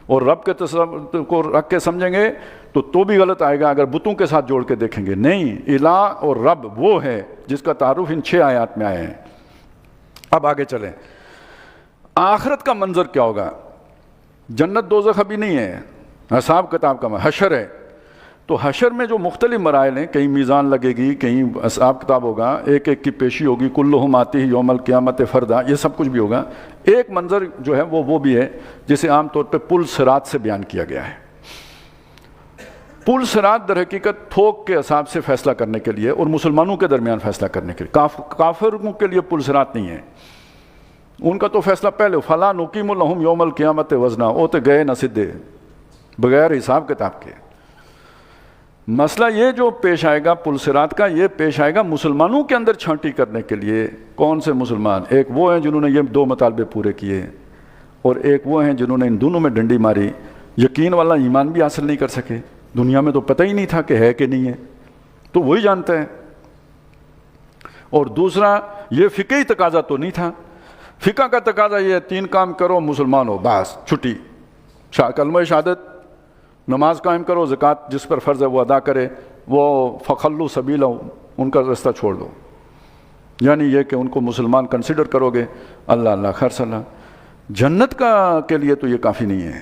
اور رب کے تصور کو رکھ کے سمجھیں گے تو بھی غلط آئے گا اگر بتوں کے ساتھ جوڑ کے دیکھیں گے۔ نہیں، الہ اور رب وہ ہے جس کا تعارف ان 6 آیات میں آئے ہیں۔ اب آگے چلیں، آخرت کا منظر کیا ہوگا؟ جنت دوزخ ابھی نہیں ہے، حساب کتاب کا حشر ہے۔ تو حشر میں جو مختلف مراحل ہیں، کہیں میزان لگے گی، کہیں حساب کتاب ہوگا، ایک ایک کی پیشی ہوگی، کلہم آتیہ یوم القیامت فردا، یہ سب کچھ بھی ہوگا۔ ایک منظر جو ہے وہ بھی ہے جسے عام طور پہ پل صراط سے بیان کیا گیا ہے۔ پل صراط در حقیقت تھوک کے حساب سے فیصلہ کرنے کے لیے اور مسلمانوں کے درمیان فیصلہ کرنے کے لیے، کافروں کے لیے پل صراط نہیں ہے، ان کا تو فیصلہ پہلے فلا نقیم لہم یوم القیامت وزنا، وہ تو گئے نہ سدھے بغیر حساب کتاب کے۔ مسئلہ یہ جو پیش آئے گا پلسرات کا، یہ پیش آئے گا مسلمانوں کے اندر چھانٹی کرنے کے لیے۔ کون سے مسلمان؟ ایک وہ ہیں جنہوں نے یہ 2 مطالبے پورے کیے، اور ایک وہ ہیں جنہوں نے ان دونوں میں ڈنڈی ماری، یقین والا ایمان بھی حاصل نہیں کر سکے، دنیا میں تو پتہ ہی نہیں تھا کہ ہے کہ نہیں ہے، تو وہی جانتا ہے۔ اور دوسرا یہ فقہی تقاضا تو نہیں تھا، فقہ کا تقاضا یہ 3 کام کرو مسلمان ہو، بس چھٹی، کلمہ شہادت، نماز قائم کرو، زکوٰۃ جس پر فرض ہے وہ ادا کرے، وہ فخلو سبیلہ، ان کا رستہ چھوڑ دو، یعنی یہ کہ ان کو مسلمان کنسیڈر کرو گے، اللہ اللہ خیر صلاح۔ جنت کے لیے تو یہ کافی نہیں ہے،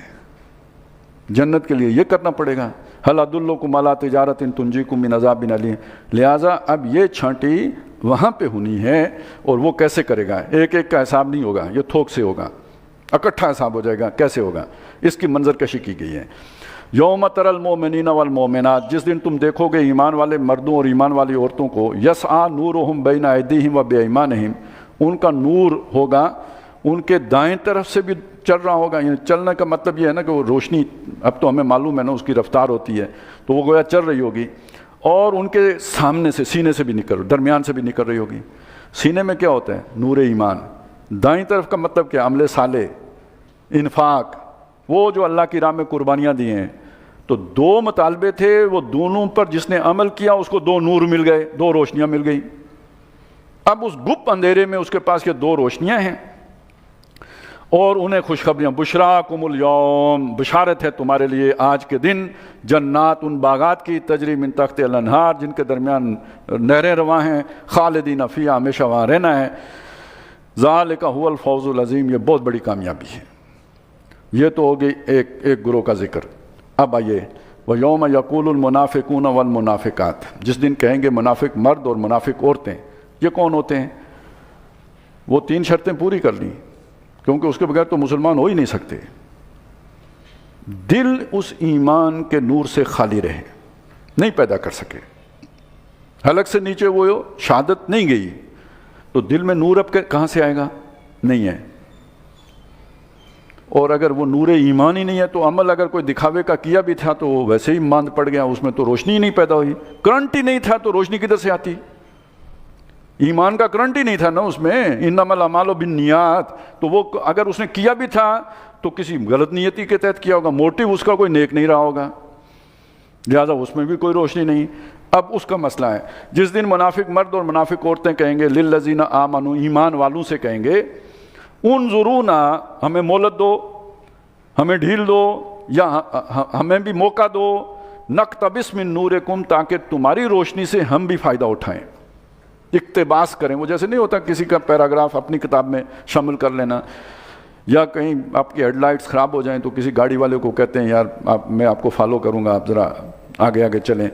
جنت کے لیے یہ کرنا پڑے گا، ہل ادلکم علی تجارت تنجیکم من عذاب علیم۔ لہٰذا اب یہ چھانٹی وہاں پہ ہونی ہے، اور وہ کیسے کرے گا؟ ایک ایک کا حساب نہیں ہوگا، یہ تھوک سے ہوگا، اکٹھا حساب ہو جائے گا۔ کیسے ہوگا؟ اس کی منظر کشی کی گئی ہے۔ یوم تری المؤمنین والمؤمنات، جس دن تم دیکھو گے ایمان والے مردوں اور ایمان والی عورتوں کو، یسعی نورہم بین ایدیہم و بایمانہم، ان کا نور ہوگا ان کے دائیں طرف سے بھی چل رہا ہوگا، یعنی چلنے کا مطلب یہ ہے نا کہ وہ روشنی، اب تو ہمیں معلوم ہے نا اس کی رفتار ہوتی ہے، تو وہ گویا چل رہی ہوگی، اور ان کے سامنے سے، سینے سے بھی نکل، درمیان سے بھی نکل رہی ہوگی۔ سینے میں کیا ہوتا ہے؟ نور ایمان۔ دائیں طرف کا مطلب کیا؟ عمل صالح، انفاق، وہ جو اللہ کی راہ میں قربانیاں دی ہیں۔ تو 2 مطالبے تھے، وہ دونوں پر جس نے عمل کیا اس کو 2 نور مل گئے، 2 روشنیاں مل گئی۔ اب اس گپ اندھیرے میں اس کے پاس یہ 2 روشنیاں ہیں، اور انہیں خوشخبریاں، بشراکم الیوم، بشارت ہے تمہارے لیے آج کے دن، جنات، ان باغات کی، تجری من تحت الانہار، جن کے درمیان نہریں رواں ہیں، خالدین فیہا، ہمیشہ وہاں رہنا ہے۔ ذالک هو الفوز العظیم، یہ بہت بڑی کامیابی ہے۔ یہ تو ہو گئی ایک گروہ کا ذکر۔ اب آئیے، وَيَوْمَ يَقُولُ الْمُنَافِقُونَ وَالْمُنَافِقَاتِ، جس دن کہیں گے منافق مرد اور منافق عورتیں۔ یہ کون ہوتے ہیں؟ وہ 3 شرطیں پوری کر لیں، کیونکہ اس کے بغیر تو مسلمان ہو ہی نہیں سکتے۔ دل اس ایمان کے نور سے خالی رہے، نہیں پیدا کر سکے، حلق سے نیچے وہ شہادت نہیں گئی، تو دل میں نور اب کہاں سے آئے گا؟ نہیں ہے۔ اور اگر وہ نور ایمان ہی نہیں ہے تو عمل اگر کوئی دکھاوے کا کیا بھی تھا تو وہ ویسے ہی ماند پڑ گیا، اس میں تو روشنی ہی نہیں پیدا ہوئی، کرنٹ ہی نہیں تھا تو روشنی کدھر سے آتی؟ ایمان کا کرنٹ ہی نہیں تھا نا اس میں، انما الاعمال بالنیات، تو وہ اگر اس نے کیا بھی تھا تو کسی غلط نیتی کے تحت کیا ہوگا، موٹیو اس کا کوئی نیک نہیں رہا ہوگا، لہٰذا اس میں بھی کوئی روشنی نہیں۔ اب اس کا مسئلہ ہے، جس دن منافق مرد اور منافق عورتیں کہیں گے للذین آمنوا، ایمان والوں سے کہیں گے، انظرونا، ہمیں مہلت دو، ہمیں ڈھیل دو، یا ہمیں بھی موقع دو، نقتبس من نورکم، تاکہ تمہاری روشنی سے ہم بھی فائدہ اٹھائیں، اقتباس کریں۔ وہ جیسے نہیں ہوتا کسی کا پیراگراف اپنی کتاب میں شامل کر لینا، یا کہیں آپ کی ہیڈ لائٹس خراب ہو جائیں تو کسی گاڑی والے کو کہتے ہیں یار میں آپ کو فالو کروں گا، آپ ذرا آگے آگے چلیں،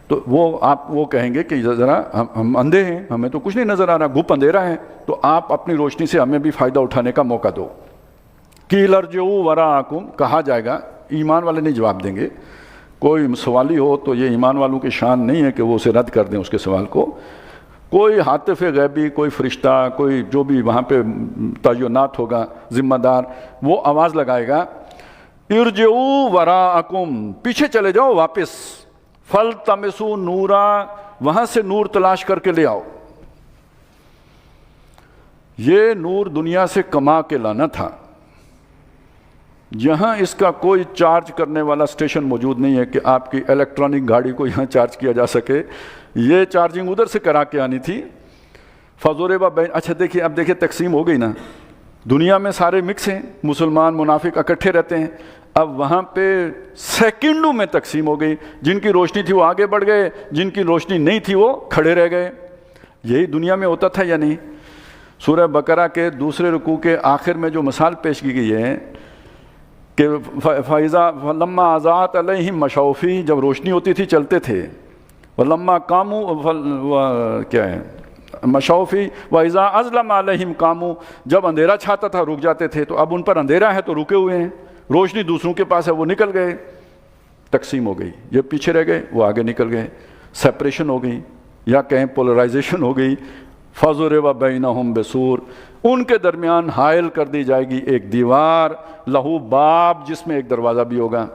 تو وہ کہیں گے کہ ذرا ہم اندھے ہیں، ہمیں تو کچھ نہیں نظر آ رہا، گپ اندھیرا ہے، تو آپ اپنی روشنی سے ہمیں بھی فائدہ اٹھانے کا موقع دو۔ قیل ارجعوا وراءکم، کہا جائے گا، ایمان والے نہیں جواب دیں گے، کوئی سوالی ہو تو یہ ایمان والوں کی شان نہیں ہے کہ وہ اسے رد کر دیں اس کے سوال کو، کوئی حاطف غیبی، کوئی فرشتہ، کوئی جو بھی وہاں پہ تعینات ہوگا ذمہ دار، وہ آواز لگائے گا، ارجعوا وراءکم، پیچھے چلے جاؤ واپس، فَالْتَمِسُوا نُورًا، وہاں سے نور تلاش کر کے لے آؤ۔ یہ نور دنیا سے کما کے لانا تھا، یہاں اس کا کوئی چارج کرنے والا اسٹیشن موجود نہیں ہے کہ آپ کی الیکٹرانک گاڑی کو یہاں چارج کیا جا سکے، یہ چارجنگ ادھر سے کرا کے آنی تھی۔ فَضُرِبَ بَيْنَ، اچھا دیکھیے، اب دیکھیے تقسیم ہو گئی نا، دنیا میں سارے مکس ہیں، مسلمان منافق اکٹھے رہتے ہیں، اب وہاں پہ سیکنڈوں میں تقسیم ہو گئی، جن کی روشنی تھی وہ آگے بڑھ گئے، جن کی روشنی نہیں تھی وہ کھڑے رہ گئے۔ یہی دنیا میں ہوتا تھا یا نہیں؟ سورہ بقرہ کے 2 رکوع کے آخر میں جو مثال پیش کی گئی ہے کہ فَلَمَّا أَضَاءَتْ عَلَيْهِمْ مَشَوْا فِيهِ، جب روشنی ہوتی تھی چلتے تھے، وَلَمَّا قَامُوا، کیا ہے، مَشَوْا فِيهِ وَإِذَا أَظْلَمَ عَلَيْهِمْ قَامُوا، جب اندھیرا چھاتا تھا رک جاتے تھے، تو اب ان پر اندھیرا ہے تو رکے ہوئے ہیں، روشنی دوسروں کے پاس ہے وہ نکل گئے، تقسیم ہو گئی، یہ پیچھے رہ گئے وہ آگے نکل گئے، سیپریشن ہو گئی، یا کہیں پولرائزیشن ہو گئی۔ فَضُرِبَ بَيْنَهُمْ بِسُورٍ، ان کے درمیان حائل کر دی جائے گی ایک دیوار، لہو باب، جس میں ایک دروازہ بھی ہوگا۔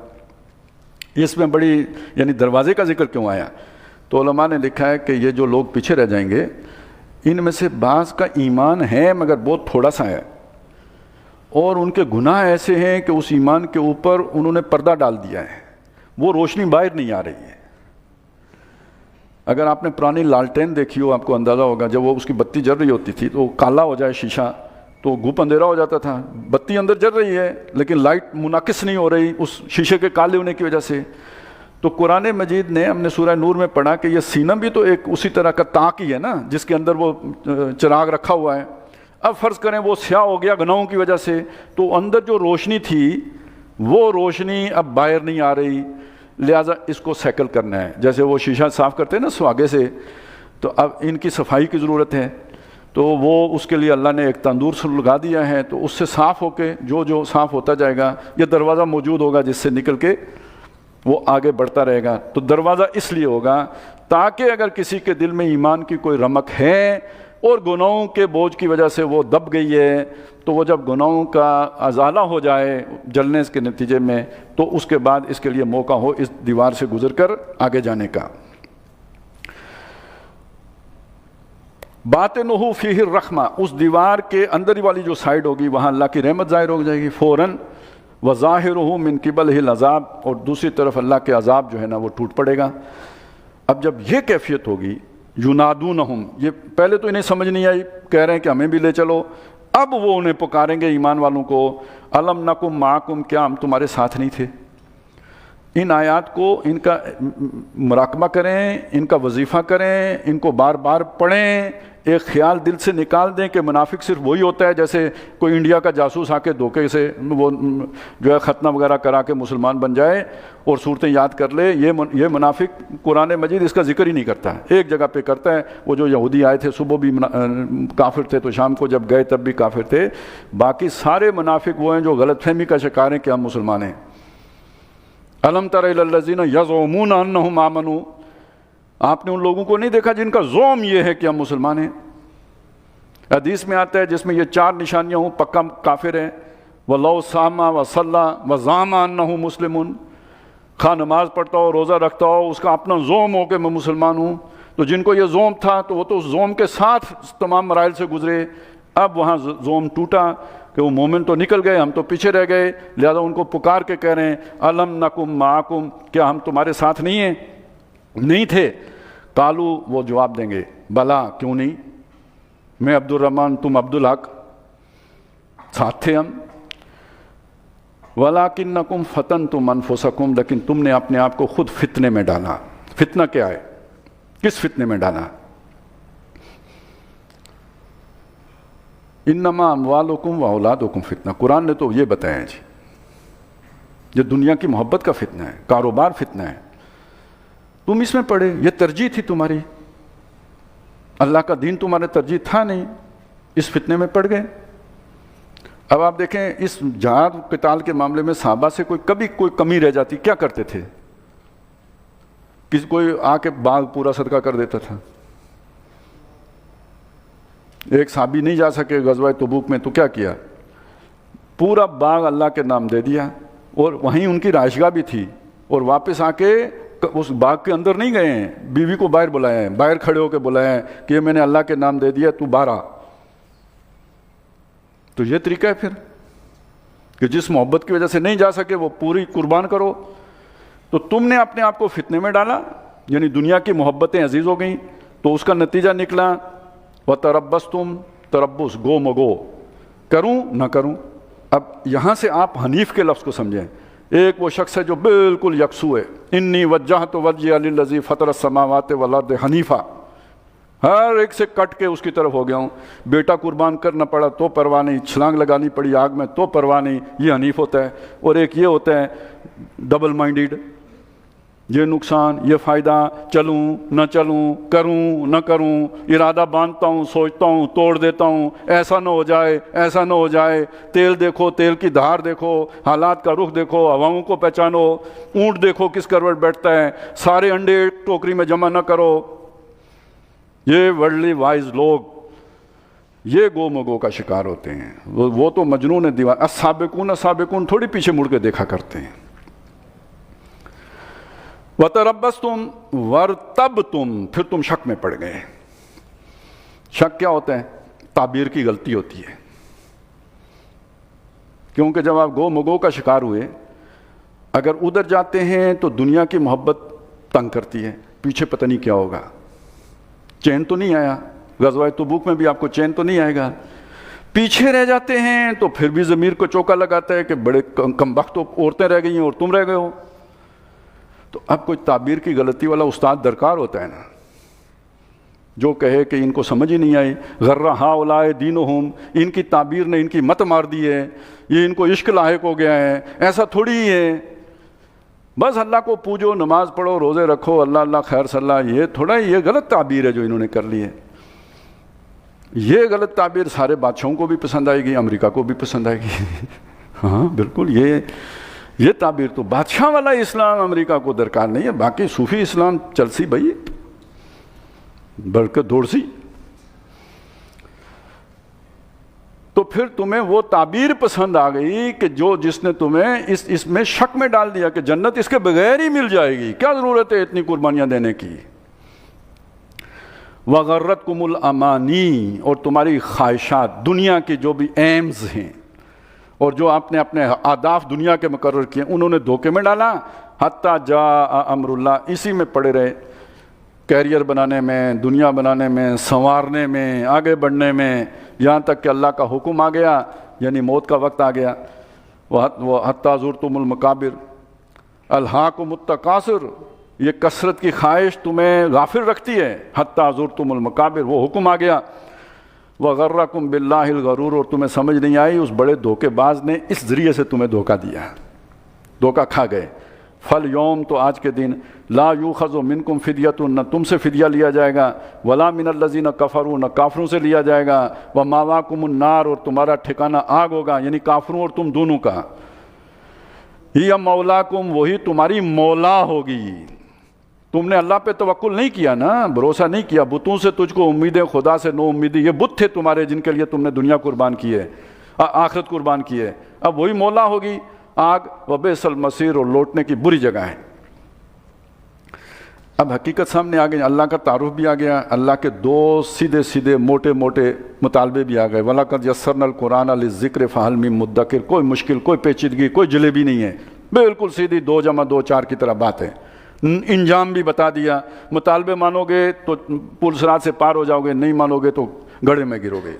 اس میں بڑی یعنی دروازے کا ذکر کیوں آیا؟ تو علماء نے لکھا ہے کہ یہ جو لوگ پیچھے رہ جائیں گے ان میں سے بعض کا ایمان ہے مگر بہت تھوڑا سا ہے، اور ان کے گناہ ایسے ہیں کہ اس ایمان کے اوپر انہوں نے پردہ ڈال دیا ہے، وہ روشنی باہر نہیں آ رہی ہے۔ اگر آپ نے پرانی لالٹین دیکھی ہو آپ کو اندازہ ہوگا، جب وہ اس کی بتی جل رہی ہوتی تھی تو کالا ہو جائے شیشہ تو گھوپ اندھیرا ہو جاتا تھا، بتی اندر جل رہی ہے لیکن لائٹ منعکس نہیں ہو رہی اس شیشے کے کالے ہونے کی وجہ سے۔ تو قرآن مجید نے، ہم نے سورہ نور میں پڑھا کہ یہ سینہ بھی تو ایک اسی طرح کا تاک ہی ہے نا جس کے اندر وہ چراغ رکھا ہوا ہے۔ اب فرض کریں وہ سیاہ ہو گیا گناہوں کی وجہ سے، تو اندر جو روشنی تھی وہ روشنی اب باہر نہیں آ رہی، لہٰذا اس کو سیکل کرنا ہے۔ جیسے وہ شیشہ صاف کرتے ہیں نا سواگے سے، تو اب ان کی صفائی کی ضرورت ہے، تو وہ اس کے لیے اللہ نے ایک تندور سے لگا دیا ہے، تو اس سے صاف ہو کے جو صاف ہوتا جائے گا، یہ دروازہ موجود ہوگا جس سے نکل کے وہ آگے بڑھتا رہے گا۔ تو دروازہ اس لیے ہوگا تاکہ اگر کسی کے دل میں ایمان کی کوئی رمق ہے اور گناہوں کے بوجھ کی وجہ سے وہ دب گئی ہے، تو وہ جب گناہوں کا ازالہ ہو جائے جلنے کے نتیجے میں، تو اس کے بعد اس کے لیے موقع ہو اس دیوار سے گزر کر آگے جانے کا۔ باطنہ فیہ الرحمہ، اس دیوار کے اندر والی جو سائڈ ہوگی وہاں اللہ کی رحمت ظاہر ہو جائے گی فوراً، وظاہرہ من قبلہ العذاب، اور دوسری طرف اللہ کے عذاب جو ہے نا وہ ٹوٹ پڑے گا۔ اب جب یہ کیفیت ہوگی، ینادونہم، یہ پہلے تو انہیں سمجھ نہیں آئی، کہہ رہے ہیں کہ ہمیں بھی لے چلو، اب وہ انہیں پکاریں گے ایمان والوں کو، الم نکم معکم، کیا ہم تمہارے ساتھ نہیں تھے؟ ان آیات کو ان کا مراقبہ کریں، ان کا وظیفہ کریں، ان کو بار بار پڑھیں، ایک خیال دل سے نکال دیں کہ منافق صرف وہی ہوتا ہے جیسے کوئی انڈیا کا جاسوس آ کے دھوکے سے وہ جو ہے ختنہ وغیرہ کرا کے مسلمان بن جائے اور صورتیں یاد کر لے، یہ منافق قرآن مجید اس کا ذکر ہی نہیں کرتا، ایک جگہ پہ کرتا ہے۔ وہ جو یہودی آئے تھے صبح بھی کافر تھے تو شام کو جب گئے تب بھی کافر تھے، باقی سارے منافق وہ ہیں جو غلط فہمی کا شکار ہیں کہ ہم مسلمان ہیں۔ الم تر الی الذین یزعمون انہم آمنوا، آپ نے ان لوگوں کو نہیں دیکھا جن کا زعم یہ ہے کہ ہم مسلمان ہیں؟ حدیث میں آتا ہے جس میں یہ 4 نشانیاں ہوں پکا کافر ہے، وَلَوْ صَامَ وَصَلَّى وَزَعَمَ أَنَّهُ مُسْلِمٌ، خواہ نماز پڑھتا ہو روزہ رکھتا ہو اس کا اپنا زعم ہو کہ میں مسلمان ہوں، تو جن کو یہ زعم تھا تو وہ تو اس زعم کے ساتھ تمام مراحل سے گزرے، اب وہاں زعم ٹوٹا کہ وہ مومن تو نکل گئے ہم تو پیچھے رہ گئے، لہذا ان کو پکار کے کہہ رہے ہیں الم نکم معکم، کیا ہم تمہارے ساتھ نہیں ہیں؟ نہیں تھے۔ قالو، وہ جواب دیں گے بلا، کیوں نہیں، میں عبد الرحمن تم عبد الحق، ساتھ تھے ہم، وَلَكِنَّكُمْ فَتَنْتُمْ أَنفُسَكُمْ، لیکن تم نے اپنے آپ کو خود فتنے میں ڈالا۔ فتنہ کیا ہے؟ کس فتنے میں ڈالا؟ انما اموالکم واولادکم فتنہ، قرآن نے تو یہ بتایا جی، یہ دنیا کی محبت کا فتنہ ہے، کاروبار فتنہ ہے، تم اس میں پڑے، یہ ترجیح تھی تمہاری، اللہ کا دین تمہارا ترجیح تھا نہیں، اس فتنے میں پڑ گئے۔ اب آپ دیکھیں اس جہاد قتال کے معاملے میں صحابہ سے کبھی کوئی کمی رہ جاتی کیا کرتے تھے؟ کوئی آ کے باغ پورا صدقہ کر دیتا تھا۔ ایک صحابی نہیں جا سکے غزوہ تبوک میں تو کیا کیا؟ پورا باغ اللہ کے نام دے دیا، اور وہیں ان کی رہائشگاہ بھی تھی، اور واپس آ کے اس باغ کے اندر نہیں گئے ہیں، بیوی کو باہر بلایا ہے، باہر کھڑے ہو کے بلایا ہے کہ یہ میں نے اللہ کے نام دے دیا تو باہر آ۔ تو یہ طریقہ ہے پھر کہ جس محبت کی وجہ سے نہیں جا سکے وہ پوری قربان کرو۔ تو تم نے اپنے آپ کو فتنے میں ڈالا، یعنی دنیا کی محبتیں عزیز ہو گئیں، تو اس کا نتیجہ نکلا وَتَرَبَّصْتُمْ، تربص، گو مگو، کروں نہ کروں۔ اب یہاں سے آپ حنیف کے لفظ کو سمجھیں، ایک وہ شخص ہے جو بالکل یکسو ہے، انی وجہت وجہی للذی فطر السماوات والارض حنیفا، ہر ایک سے کٹ کے اس کی طرف ہو گیا ہوں، بیٹا قربان کرنا پڑا تو پرواہ نہیں، چھلانگ لگانی پڑی آگ میں تو پرواہ نہیں، یہ حنیف ہوتا ہے۔ اور ایک یہ ہوتا ہے ڈبل مائنڈیڈ، یہ نقصان یہ فائدہ، چلوں نہ چلوں، کروں نہ کروں، ارادہ باندھتا ہوں سوچتا ہوں توڑ دیتا ہوں، ایسا نہ ہو جائے ایسا نہ ہو جائے، تیل دیکھو تیل کی دھار دیکھو، حالات کا رخ دیکھو، ہواؤں کو پہچانو، اونٹ دیکھو کس کروٹ بیٹھتا ہے، سارے انڈے ٹوکری میں جمع نہ کرو۔ یہ ورلڈلی وائز لوگ یہ گو مگو کا شکار ہوتے ہیں، وہ تو مجنون دیوار، السابقون السابقون تھوڑی پیچھے مڑ کے دیکھا کرتے ہیں۔ وَتَرَبَّصْتُمْ وَارْتَبْتُمْ، پھر تم شک میں پڑ گئے۔ شک کیا ہوتا ہے؟ تعبیر کی غلطی ہوتی ہے، کیونکہ جب آپ گو مگو کا شکار ہوئے، اگر ادھر جاتے ہیں تو دنیا کی محبت تنگ کرتی ہے، پیچھے پتہ نہیں کیا ہوگا، چین تو نہیں آیا، غزوہ تبوک میں بھی آپ کو چین تو نہیں آئے گا، پیچھے رہ جاتے ہیں تو پھر بھی ضمیر کو چوکا لگاتا ہے کہ بڑے کمبخت تو عورتیں رہ گئی ہیں اور تم رہ گئے ہو۔ تو اب کوئی تعبیر کی غلطی والا استاد درکار ہوتا ہے نا، جو کہے کہ ان کو سمجھ ہی نہیں آئی، غرہ ہؤلاء دینہم، ان کی تعبیر نے ان کی مت مار دی ہے، یہ ان کو عشق لاحق ہو گیا ہے، ایسا تھوڑی ہی ہے، بس اللہ کو پوجو، نماز پڑھو، روزے رکھو، اللہ اللہ خیر صلی اللہ، یہ تھوڑا یہ غلط تعبیر ہے جو انہوں نے کر لی ہے۔ یہ غلط تعبیر سارے بادشاہوں کو بھی پسند آئے گی، امریکہ کو بھی پسند آئے گی۔ ہاں بالکل، یہ تعبیر تو بادشاہ والا اسلام امریکہ کو درکار نہیں ہے، باقی صوفی اسلام چل سی بھائی، بلکہ دوڑ سی۔ تو پھر تمہیں وہ تعبیر پسند آ گئی کہ جس نے تمہیں اس میں شک میں ڈال دیا کہ جنت اس کے بغیر ہی مل جائے گی، کیا ضرورت ہے اتنی قربانیاں دینے کی۔ وَغَرَّتْكُمُ الْأَمَانِي، اور تمہاری خواہشات، دنیا کی جو بھی ایمز ہیں اور جو آپ نے اپنے اہداف دنیا کے مقرر کیے، انہوں نے دھوکے میں ڈالا، حتیٰ جاء امر اللہ، اسی میں پڑے رہے، کیریئر بنانے میں، دنیا بنانے میں، سنوارنے میں، آگے بڑھنے میں، یہاں تک کہ اللہ کا حکم آ گیا، یعنی موت کا وقت آ گیا۔ وَحَتَّى زُرْتُمُ الْمَقَابِرَ أَلْهَاكُمُ التَّكَاثُرُ، یہ کثرت کی خواہش تمہیں غافل رکھتی ہے، حَتَّى زُرْتُمُ الْمَقَابِرَ، وہ حکم آ گیا۔ وَغَرَّكُمْ بِاللَّهِ الْغَرُورُ، اور تمہیں سمجھ نہیں آئی اس بڑے دھوکے باز نے اس ذریعے سے تمہیں دھوکہ دیا، دھوکہ کھا گئے۔ فَالْيَوْمَ، تو آج کے دن، لا یؤخذ منکم فدیۃ، نہ تم سے فدیہ لیا جائے گا، ولا من الذین کفروا، نہ کافروں سے لیا جائے گا، ومأواکم النار، اور تمہارا ٹھکانہ آگ ہوگا، یعنی کافروں اور تم دونوں کا۔ ہی مولاکم، وہی تمہاری مولا ہوگی۔ تم نے اللہ پہ توکل نہیں کیا نا، بھروسہ نہیں کیا، بتوں سے تجھ کو امیدیں، خدا سے نو امیدی، یہ بت تھے تمہارے جن کے لیے تم نے دنیا قربان کی ہے، آخرت قربان کی ہے، اب وہی مولا ہوگی آگ، وبئس المصیر، اور لوٹنے کی بری جگہ ہے۔ اب حقیقت سامنے آ گئی، اللہ کا تعارف بھی آ گیا، اللہ کے دو سیدھے سیدھے موٹے موٹے مطالبے بھی آ گئے، وَلَقَدْ يَسَّرْنَا الْقُرْآنَ لِلذِّكْرِ فَهَلْ مِن مُدَّكِرٍ، کوئی مشکل، کوئی پیچیدگی، کوئی جلیبی نہیں ہے، بالکل سیدھی 2 + 2 = 4 کی طرح بات ہے۔ انجام بھی بتا دیا، مطالبے مانو گے تو پل صراط سے پار ہو جاؤ گے، نہیں مانو گے تو گڑھے میں گرو گے۔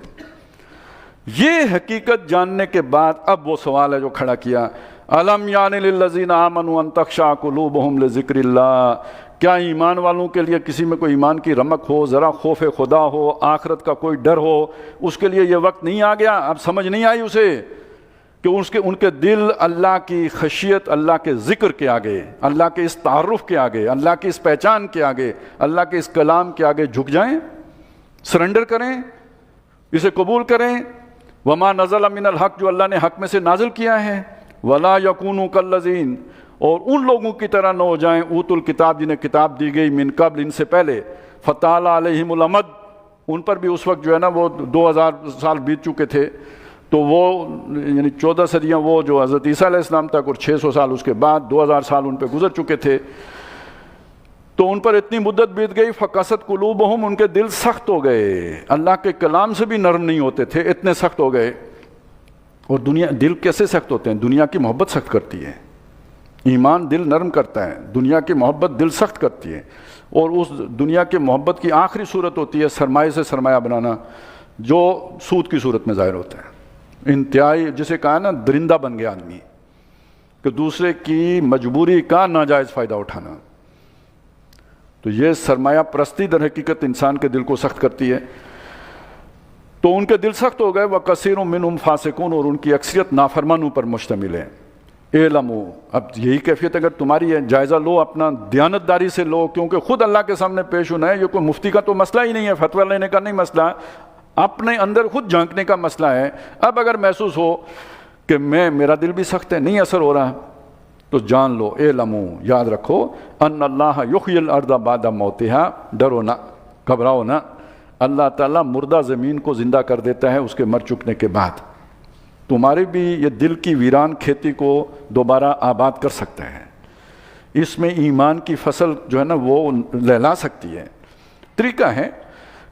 یہ حقیقت جاننے کے بعد اب وہ سوال ہے جو کھڑا کیا، أَلَمْ يَعْنِ لِلَّذِينَ آمَنُوا أَن تَخْشَعَ قُلُوبُهُمْ لِذِكْرِ اللَّهِ، کیا ایمان والوں کے لیے کسی میں کوئی ایمان کی رمق ہو، ذرا خوف خدا ہو، آخرت کا کوئی ڈر ہو، اس کے لیے یہ وقت نہیں آ گیا، اب سمجھ نہیں آئی اسے کہ ان کے دل اللہ کی خشیت، اللہ کے ذکر کے آگے، اللہ کے اس تعارف کے آگے، اللہ کی اس پہچان کے آگے، اللہ کے اس کلام کے آگے جھک جائیں، سرنڈر کریں، اسے قبول کریں۔ وما نزل من الحق، جو اللہ نے حق میں سے نازل کیا ہے، ولا یکونوا کالذین، اور ان لوگوں کی طرح نہ ہو جائیں اوتوا الکتاب، جنہیں کتاب دی گئی من قبل، ان سے پہلے، فطال علیہم الامد، ان پر بھی اس وقت جو ہے نا وہ 2000 سال بیت چکے تھے، تو وہ یعنی 14 صدیاں وہ جو حضرت عیسیٰ علیہ السلام تک، اور 600 سال اس کے بعد، 2000 سال ان پہ گزر چکے تھے، تو ان پر اتنی مدت بیت گئی، فقست قلوبہم، ان کے دل سخت ہو گئے، اللہ کے کلام سے بھی نرم نہیں ہوتے تھے، اتنے سخت ہو گئے۔ اور دل کیسے سخت ہوتے ہیں؟ دنیا کی محبت سخت کرتی ہے، ایمان دل نرم کرتا ہے، دنیا کی محبت دل سخت کرتی ہے، اور اس دنیا کی محبت کی آخری صورت ہوتی ہے سرمایہ سے سرمایہ بنانا، جو سود کی صورت میں ظاہر ہوتا ہے، انتہائی، جسے کہا نا درندہ بن گیا آدمی، کہ دوسرے کی مجبوری کا ناجائز فائدہ اٹھانا۔ تو یہ سرمایہ پرستی در حقیقت انسان کے دل کو سخت کرتی ہے۔ تو ان کے دل سخت ہو گئے، وَكَثِيرٌ مِّنْهُمْ فَاسِقُونَ، اور ان کی اکثریت نافرمانوں پر مشتمل ہے۔ اعلموا، اب یہی کیفیت اگر تمہاری ہے، جائزہ لو، اپنا دیانتداری سے لو، کیونکہ خود اللہ کے سامنے پیش ہونا ہے، یہ کوئی مفتی کا تو مسئلہ ہی نہیں ہے، فتویٰ لینے کا نہیں مسئلہ، اپنے اندر خود جھانکنے کا مسئلہ ہے۔ اب اگر محسوس ہو کہ میرا دل بھی سخت ہے، نہیں اثر ہو رہا، تو جان لو، اعلموا، یاد رکھو، ان اللہ یحیی الارض بعد موتها، ڈرو نہ، گھبراؤ نہ، اللہ تعالیٰ مردہ زمین کو زندہ کر دیتا ہے اس کے مر چکنے کے بعد۔ تمہاری بھی یہ دل کی ویران کھیتی کو دوبارہ آباد کر سکتا ہے۔ اس میں ایمان کی فصل جو ہے نا وہ لہلا سکتی ہے۔ طریقہ ہے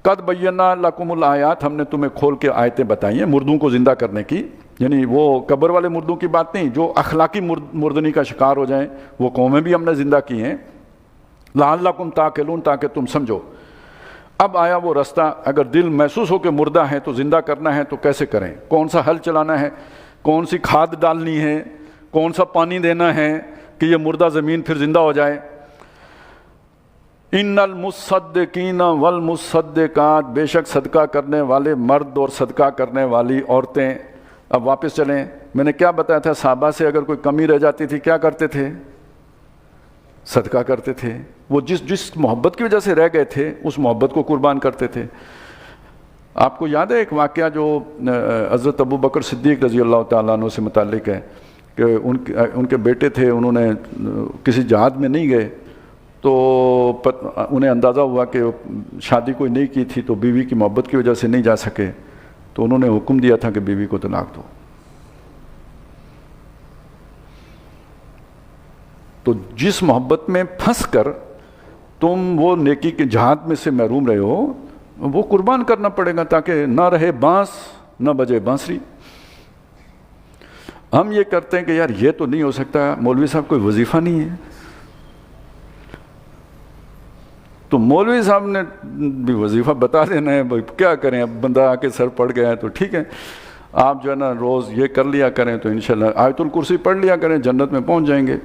قد بینا لکم الآیات، ہم نے تمہیں کھول کے آیتیں بتائی ہیں مردوں کو زندہ کرنے کی، یعنی وہ قبر والے مردوں کی بات نہیں، جو اخلاقی مردنی کا شکار ہو جائیں وہ قومیں بھی ہم نے زندہ کی ہیں، لعلکم تعقلون، تاکہ تم سمجھو۔ اب آیا وہ رستہ، اگر دل محسوس ہو کہ مردہ ہے تو زندہ کرنا ہے تو کیسے کریں، کون سا حل چلانا ہے، کون سی کھاد ڈالنی ہے، کون سا پانی دینا ہے کہ یہ مردہ زمین پھر زندہ ہو جائے۔ ان المصدقین والمصدقات، بے شک صدقہ کرنے والے مرد اور صدقہ کرنے والی عورتیں۔ اب واپس چلیں، میں نے کیا بتایا تھا، صحابہ سے اگر کوئی کمی رہ جاتی تھی کیا کرتے تھے، صدقہ کرتے تھے۔ وہ جس محبت کی وجہ سے رہ گئے تھے اس محبت کو قربان کرتے تھے۔ آپ کو یاد ہے ایک واقعہ جو حضرت ابو بکر صدیق رضی اللہ تعالیٰ عنہ سے متعلق ہے کہ ان کے بیٹے تھے، انہوں نے کسی جہاد میں نہیں گئے تو انہیں اندازہ ہوا کہ شادی کوئی نہیں کی تھی تو بیوی کی محبت کی وجہ سے نہیں جا سکے، تو انہوں نے حکم دیا تھا کہ بیوی کو طلاق دو۔ تو جس محبت میں پھنس کر تم وہ نیکی کے جہاد میں سے محروم رہے ہو وہ قربان کرنا پڑے گا، تاکہ نہ رہے بانس نہ بجے بانسری۔ ہم یہ کرتے ہیں کہ یار یہ تو نہیں ہو سکتا، مولوی صاحب کوئی وظیفہ نہیں ہے، تو مولوی صاحب نے بھی وظیفہ بتا دینا ہے، بھائی کیا کریں، اب بندہ آ کے سر پڑ گیا ہے تو ٹھیک ہے، آپ جو ہے نا روز یہ کر لیا کریں تو انشاءاللہ آیت الکرسی پڑھ لیا کریں، جنت میں پہنچ جائیں گے۔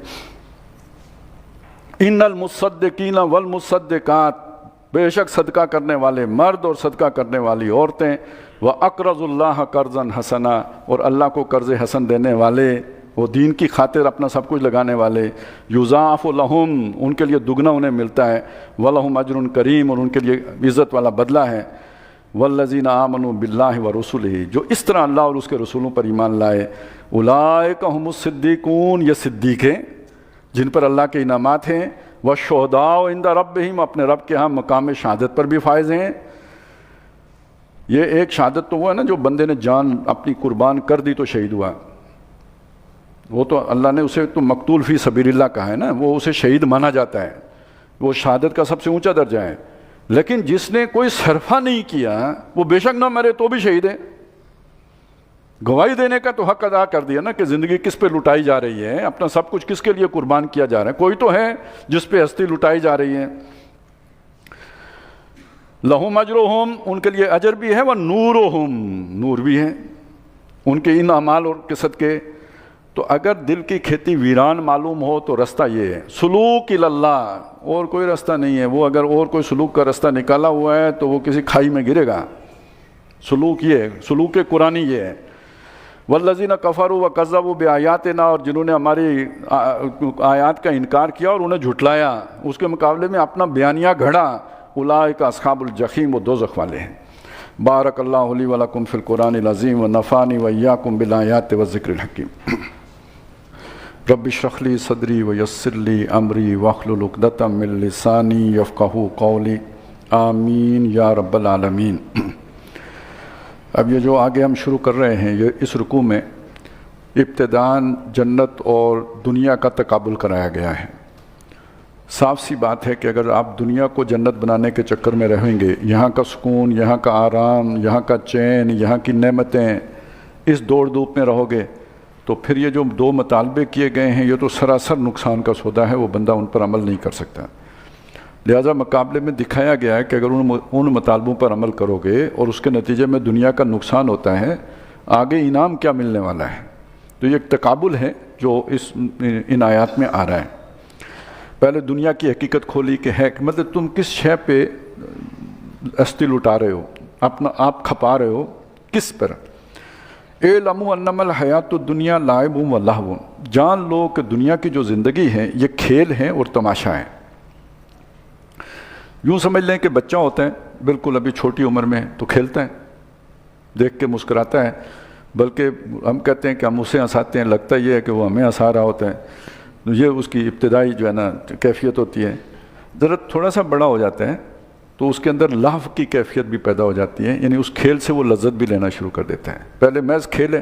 ان المصدقین والمصدقات، بے شک صدقہ کرنے والے مرد اور صدقہ کرنے والی عورتیں، وَأَقْرَضُ اللَّهَ قَرْضًا حَسَنًا، اور اللہ کو قرض حسن دینے والے، وہ دین کی خاطر اپنا سب کچھ لگانے والے، یُضَاعَفُ لَهُمْ، ان کے لیے دگنا انہیں ملتا ہے، وَلَهُمْ أَجْرٌ کریم، اور ان کے لیے عزت والا بدلہ ہے، وَالَّذِينَ آمَنُوا بِاللَّهِ وَرُسُلِهِ، جو اس طرح اللہ اور اس کے رسولوں پر ایمان لائے، أُولَٰئِكَ هُمُ الصِّدِّيقُونَ، یہ صدیق ہیں جن پر اللہ کے انعامات ہیں، وَالشُّهَدَاءُ عِندَ رَبِّهِمْ، اپنے رب کے ہاں مقام شہادت پر بھی فائز ہیں۔ یہ ایک شہادت تو وہ ہے نا جو بندے نے جان اپنی قربان کر دی تو شہید ہوا، وہ تو اللہ نے اسے تو مقتول فی سبیل اللہ کہا ہے نا، وہ اسے شہید مانا جاتا ہے، وہ شہادت کا سب سے اونچا درجہ ہے۔ لیکن جس نے کوئی صرفہ نہیں کیا وہ بے شک نہ مرے تو بھی شہید ہے۔ گواہی دینے کا تو حق ادا کر دیا نا کہ زندگی کس پہ لٹائی جا رہی ہے، اپنا سب کچھ کس کے لیے قربان کیا جا رہا ہے، کوئی تو ہے جس پہ ہستی لٹائی جا رہی ہے۔ لہم اجرہم، ان کے لیے اجر بھی ہے، ونورہم، نور بھی ہے ان کے ان اعمال اور کے صدقے۔ تو اگر دل کی کھیتی ویران معلوم ہو تو رستہ یہ ہے، سلوک اللہ، اور کوئی رستہ نہیں ہے۔ وہ اگر اور کوئی سلوک کا رستہ نکالا ہوا ہے تو وہ کسی کھائی میں گرے گا۔ سلوک یہ ہے، سلوک قرآنی یہ ہے۔ والذین کفروا وکذبوا بآیاتنا، اور جنہوں نے ہماری آیات کا انکار کیا اور انہیں جھٹلایا، اس کے مقابلے میں اپنا بیانیہ گھڑا، اولئک اصحاب الجحیم، وہ دوزخ والے ہیں۔ بارک اللہ لی ولکم فی القرآن العظیم ونفعنی وإیاکم بالآیات والذکر الحکیم۔ رب اشرح لی صدری ویسر لی امری واحلل عقدۃ من لسانی یفقہوا قولی، آمین یا رب العالمین۔ اب یہ جو آگے ہم شروع کر رہے ہیں، یہ اس رکوع میں ابتداً جنت اور دنیا کا تقابل کرایا گیا ہے۔ صاف سی بات ہے کہ اگر آپ دنیا کو جنت بنانے کے چکر میں رہیں گے، یہاں کا سکون، یہاں کا آرام، یہاں کا چین، یہاں کی نعمتیں، اس دوڑ دھوپ میں رہو گے تو پھر یہ جو دو مطالبے کیے گئے ہیں یہ تو سراسر نقصان کا سودا ہے، وہ بندہ ان پر عمل نہیں کر سکتا۔ لہٰذا مقابلے میں دکھایا گیا ہے کہ اگر ان مطالبوں پر عمل کرو گے اور اس کے نتیجے میں دنیا کا نقصان ہوتا ہے، آگے انعام کیا ملنے والا ہے۔ تو یہ ایک تقابل ہے جو ان آیات میں آ رہا ہے۔ پہلے دنیا کی حقیقت کھولی کہ ہے مطلب تم کس شے پہ ہستی لٹا رہے ہو، اپنا آپ کھپا رہے ہو، کس پر۔ اعلموا انما الحیات الدنیا لعب و لہو، جان لو کہ دنیا کی جو زندگی ہے یہ کھیل ہے اور تماشا ہے۔ یوں سمجھ لیں کہ بچہ ہوتا ہے بالکل ابھی چھوٹی عمر میں تو کھیلتا ہے، دیکھ کے مسکراتا ہے، بلکہ ہم کہتے ہیں کہ ہم اسے ہنساتے ہیں، لگتا یہ ہے کہ وہ ہمیں ہنسا رہا ہوتا ہے۔ یہ اس کی ابتدائی جو ہے نا کیفیت ہوتی ہے۔ ذرا تھوڑا سا بڑا ہو جاتا ہے تو اس کے اندر لہو کی کیفیت بھی پیدا ہو جاتی ہے، یعنی اس کھیل سے وہ لذت بھی لینا شروع کر دیتا ہے۔ پہلے محض کھیل ہے،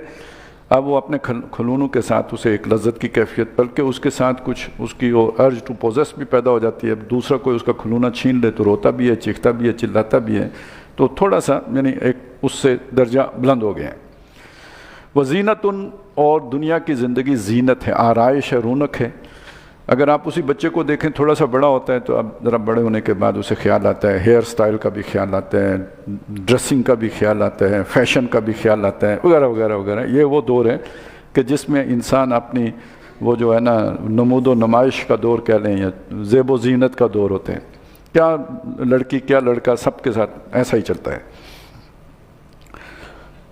اب وہ اپنے کھلونوں کے ساتھ اسے ایک لذت کی کیفیت، بلکہ اس کے ساتھ کچھ اس کی وہ ارج ٹو پوزیس بھی پیدا ہو جاتی ہے. دوسرا کوئی اس کا کھلونا چھین لے تو روتا بھی ہے، چیختا بھی ہے، چلاتا بھی ہے. تو تھوڑا سا یعنی ایک اس سے درجہ بلند ہو گئے ہیں. وزینتن، اور دنیا کی زندگی زینت ہے، آرائش ہے، رونق ہے. اگر آپ اسی بچے کو دیکھیں تھوڑا سا بڑا ہوتا ہے تو اب ذرا بڑے ہونے کے بعد اسے خیال آتا ہے، ہیئر سٹائل کا بھی خیال آتا ہے، ڈریسنگ کا بھی خیال آتا ہے، فیشن کا بھی خیال آتا ہے، وغیرہ وغیرہ وغیرہ. یہ وہ دور ہے کہ جس میں انسان اپنی وہ جو ہے نا نمود و نمائش کا دور کہہ لیں یا زیب و زینت کا دور ہوتے ہیں. کیا لڑکی کیا لڑکا سب کے ساتھ ایسا ہی چلتا ہے.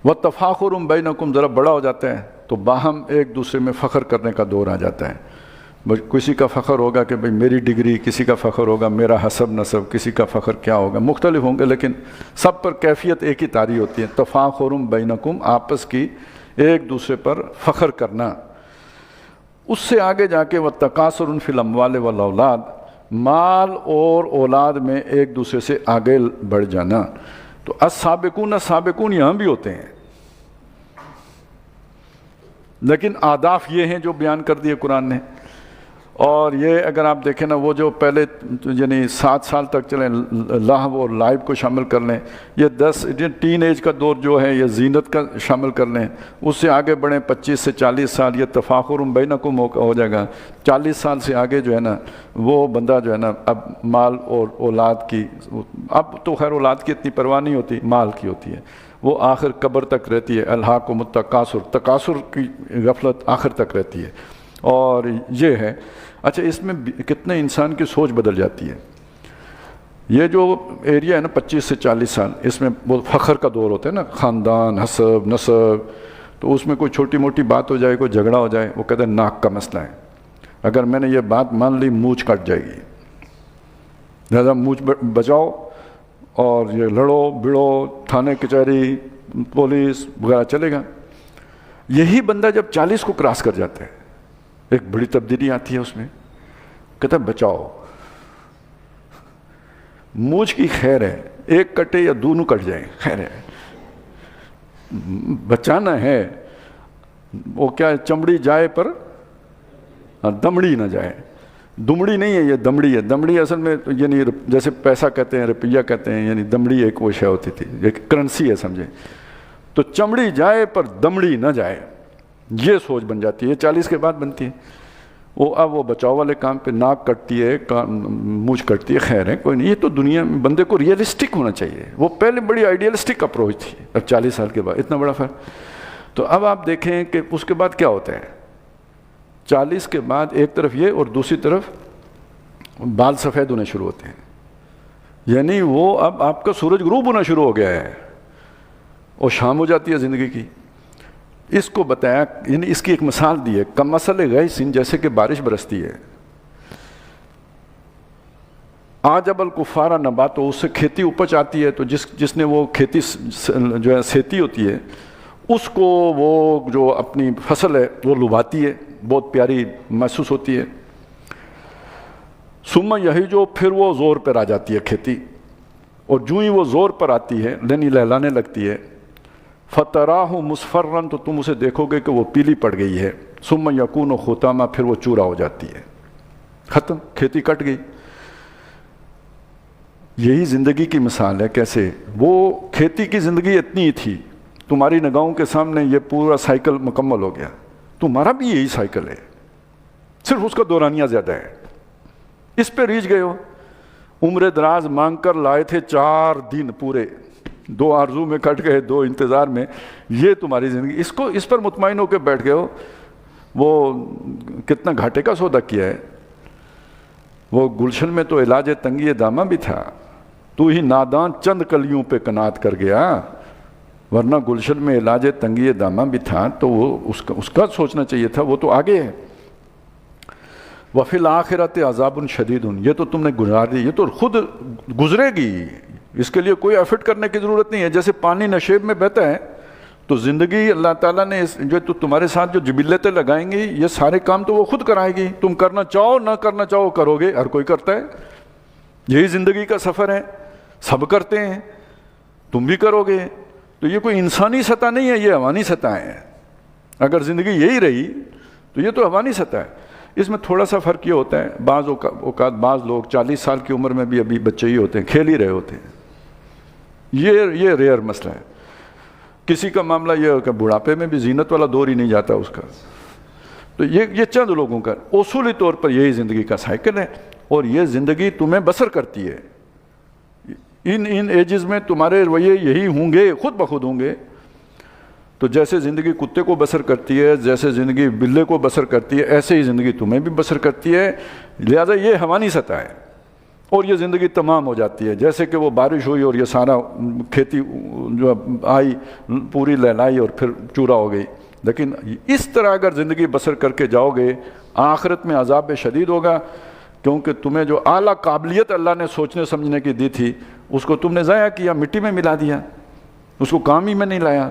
وَتَفَاخُرٌ بَيْنَكُمْ، ذرا بڑا ہو جاتا ہے تو باہم ایک دوسرے میں فخر کرنے کا دور آ جاتا ہے. کسی کا فخر ہوگا کہ بھئی میری ڈگری، کسی کا فخر ہوگا میرا حسب نسب، کسی کا فخر کیا ہوگا، مختلف ہوں گے لیکن سب پر کیفیت ایک ہی طاری ہوتی ہے. تفاخر بینکم، آپس کی ایک دوسرے پر فخر کرنا. اس سے آگے جا کے وتکاثر فی الاموال والاولاد، مال اور اولاد میں ایک دوسرے سے آگے بڑھ جانا. تو السابقون السابقون یہاں بھی ہوتے ہیں، لیکن اہداف یہ ہیں جو بیان کر دیے قرآن نے. اور یہ اگر آپ دیکھیں نا، وہ جو پہلے یعنی 7 سال تک چلیں لہو اور لائب کو شامل کر لیں، یہ 10 ٹین ایج کا دور جو ہے یہ زینت کا شامل کر لیں، اس سے آگے بڑھیں 25 سے 40 سال، یہ تفاخر بینکم ہو جائے گا. 40 سال سے آگے جو ہے نا وہ بندہ جو ہے نا اب مال اور اولاد کی، اب تو خیر اولاد کی اتنی پرواہ نہیں ہوتی، مال کی ہوتی ہے، وہ آخر قبر تک رہتی ہے. الہاکم التکاثر، تکاثر کی غفلت آخر تک رہتی ہے. اور یہ ہے اچھا، اس میں کتنے انسان کی سوچ بدل جاتی ہے. یہ جو ایریا ہے نا 25 سے 40 سال، اس میں وہ فخر کا دور ہوتا ہے نا، خاندان، حسب نسب. تو اس میں کوئی چھوٹی موٹی بات ہو جائے، کوئی جھگڑا ہو جائے، وہ کہتے ہیں ناک کا مسئلہ ہے، اگر میں نے یہ بات مان لی مونچھ کٹ جائے گی، لہذا مونچھ بچاؤ اور یہ لڑو بڑو، تھانے کچہری پولیس وغیرہ چلے گا. یہی بندہ جب 40 کو کراس کر جاتا ہے ایک بڑی تبدیلی آتی ہے اس میں، کہتا ہے بچاؤ، مونچھ کی خیر ہے، ایک کٹے یا دونوں کٹ جائیں خیر ہے، بچانا ہے. وہ کیا ہے، چمڑی جائے پر دمڑی نہ جائے. دمڑی نہیں ہے، یہ دمڑی ہے. دمڑی اصل میں یعنی جیسے پیسہ کہتے ہیں، روپیہ کہتے ہیں، یعنی دمڑی ایک وہ شے ہوتی تھی، ایک کرنسی ہے سمجھے. تو چمڑی جائے پر دمڑی نہ جائے، یہ سوچ بن جاتی ہے. 40 کے بعد بنتی ہے. اب وہ بچاؤ والے کام پہ ناک کٹتی ہے، مونچھ کٹتی ہے، خیر ہے کوئی نہیں. یہ تو دنیا میں بندے کو ریئلسٹک ہونا چاہیے. وہ پہلے بڑی آئیڈیلسٹک اپروچ تھی، اب 40 سال کے بعد اتنا بڑا فرق. تو اب آپ دیکھیں کہ اس کے بعد کیا ہوتا ہے. 40 کے بعد ایک طرف یہ اور دوسری طرف بال سفید ہونے شروع ہوتے ہیں، یعنی وہ اب آپ کا سورج غروب ہونا شروع ہو گیا ہے اور شام ہو جاتی ہے زندگی کی. اس کو بتایا، یعنی اس کی ایک مثال دی ہے، کمثل غیث، جیسے کہ بارش برستی ہے. اعجب الکفار نباتہ، اس سے کھیتی اپج آتی ہے. تو جس نے وہ کھیتی جو ہے سیتی ہوتی ہے، اس کو وہ جو اپنی فصل ہے وہ لبھاتی ہے، بہت پیاری محسوس ہوتی ہے. ثم یہی جو پھر وہ زور پر آ جاتی ہے کھیتی، اور جو ہی وہ زور پر آتی ہے یعنی لہلانے لگتی ہے، فتراہ مصفرن، تو تم اسے دیکھو گے کہ وہ پیلی پڑ گئی ہے. ثم یکون حطاما، پھر وہ چورا ہو جاتی ہے، ختم، کھیتی کٹ گئی. یہی زندگی کی مثال ہے. کیسے وہ کھیتی کی زندگی اتنی تھی، تمہاری نگاہوں کے سامنے یہ پورا سائیکل مکمل ہو گیا. تمہارا بھی یہی سائیکل ہے، صرف اس کا دورانیہ زیادہ ہے. اس پہ ریچھ گئے ہو. عمر دراز مانگ کر لائے تھے 4 دن پورے، 2 آرزو میں کٹ گئے، 2 انتظار میں. یہ تمہاری زندگی، اس پر مطمئن ہو کے بیٹھ گئے ہو. وہ کتنا گھاٹے کا سودا کیا ہے. وہ گلشن میں تو علاج تنگی دامہ بھی تھا، تو ہی نادان چند کلیوں پہ کنات کر گیا. ورنہ گلشن میں علاج تنگی دامہ بھی تھا تو وہ اس کا سوچنا چاہیے تھا، وہ تو آگے ہے. وفی الآخرۃ عذاب شدید، یہ تو تم نے گزار دی، یہ تو خود گزرے گی، اس کے لیے کوئی ایفرٹ کرنے کی ضرورت نہیں ہے. جیسے پانی نشیب میں بہتا ہے تو زندگی اللہ تعالیٰ نے جو تمہارے ساتھ جو جبلتیں لگائیں گی، یہ سارے کام تو وہ خود کرائے گی. تم کرنا چاہو نہ کرنا چاہو کرو گے، ہر کوئی کرتا ہے. یہی زندگی کا سفر ہے، سب کرتے ہیں، تم بھی کرو گے. تو یہ کوئی انسانی سطح نہیں ہے، یہ حیوانی سطح ہے. اگر زندگی یہی رہی تو یہ تو حیوانی سطح ہے. اس میں تھوڑا سا فرق یہ ہوتا ہے، بعض اوقات بعض لوگ 40 سال کی عمر میں بھی ابھی بچے ہی ہوتے ہیں، کھیل ہی رہے ہوتے ہیں. یہ ریئر مسئلہ ہے. کسی کا معاملہ یہ ہے کہ بڑھاپے میں بھی زینت والا دور ہی نہیں جاتا اس کا. تو یہ چند لوگوں کا اصولی طور پر یہی زندگی کا سائیکل ہے، اور یہ زندگی تمہیں بسر کرتی ہے. ان ایجز میں تمہارے رویے یہی ہوں گے، خود بخود ہوں گے. تو جیسے زندگی کتے کو بسر کرتی ہے، جیسے زندگی بلے کو بسر کرتی ہے، ایسے ہی زندگی تمہیں بھی بسر کرتی ہے. لہذا یہ حیوانی سطح ہے، اور یہ زندگی تمام ہو جاتی ہے. جیسے کہ وہ بارش ہوئی اور یہ سارا کھیتی جو آئی پوری لہلائی اور پھر چورا ہو گئی. لیکن اس طرح اگر زندگی بسر کر کے جاؤ گے، آخرت میں عذاب شدید ہوگا، کیونکہ تمہیں جو اعلیٰ قابلیت اللہ نے سوچنے سمجھنے کی دی تھی اس کو تم نے ضائع کیا، مٹی میں ملا دیا، اس کو کام ہی میں نہیں لایا.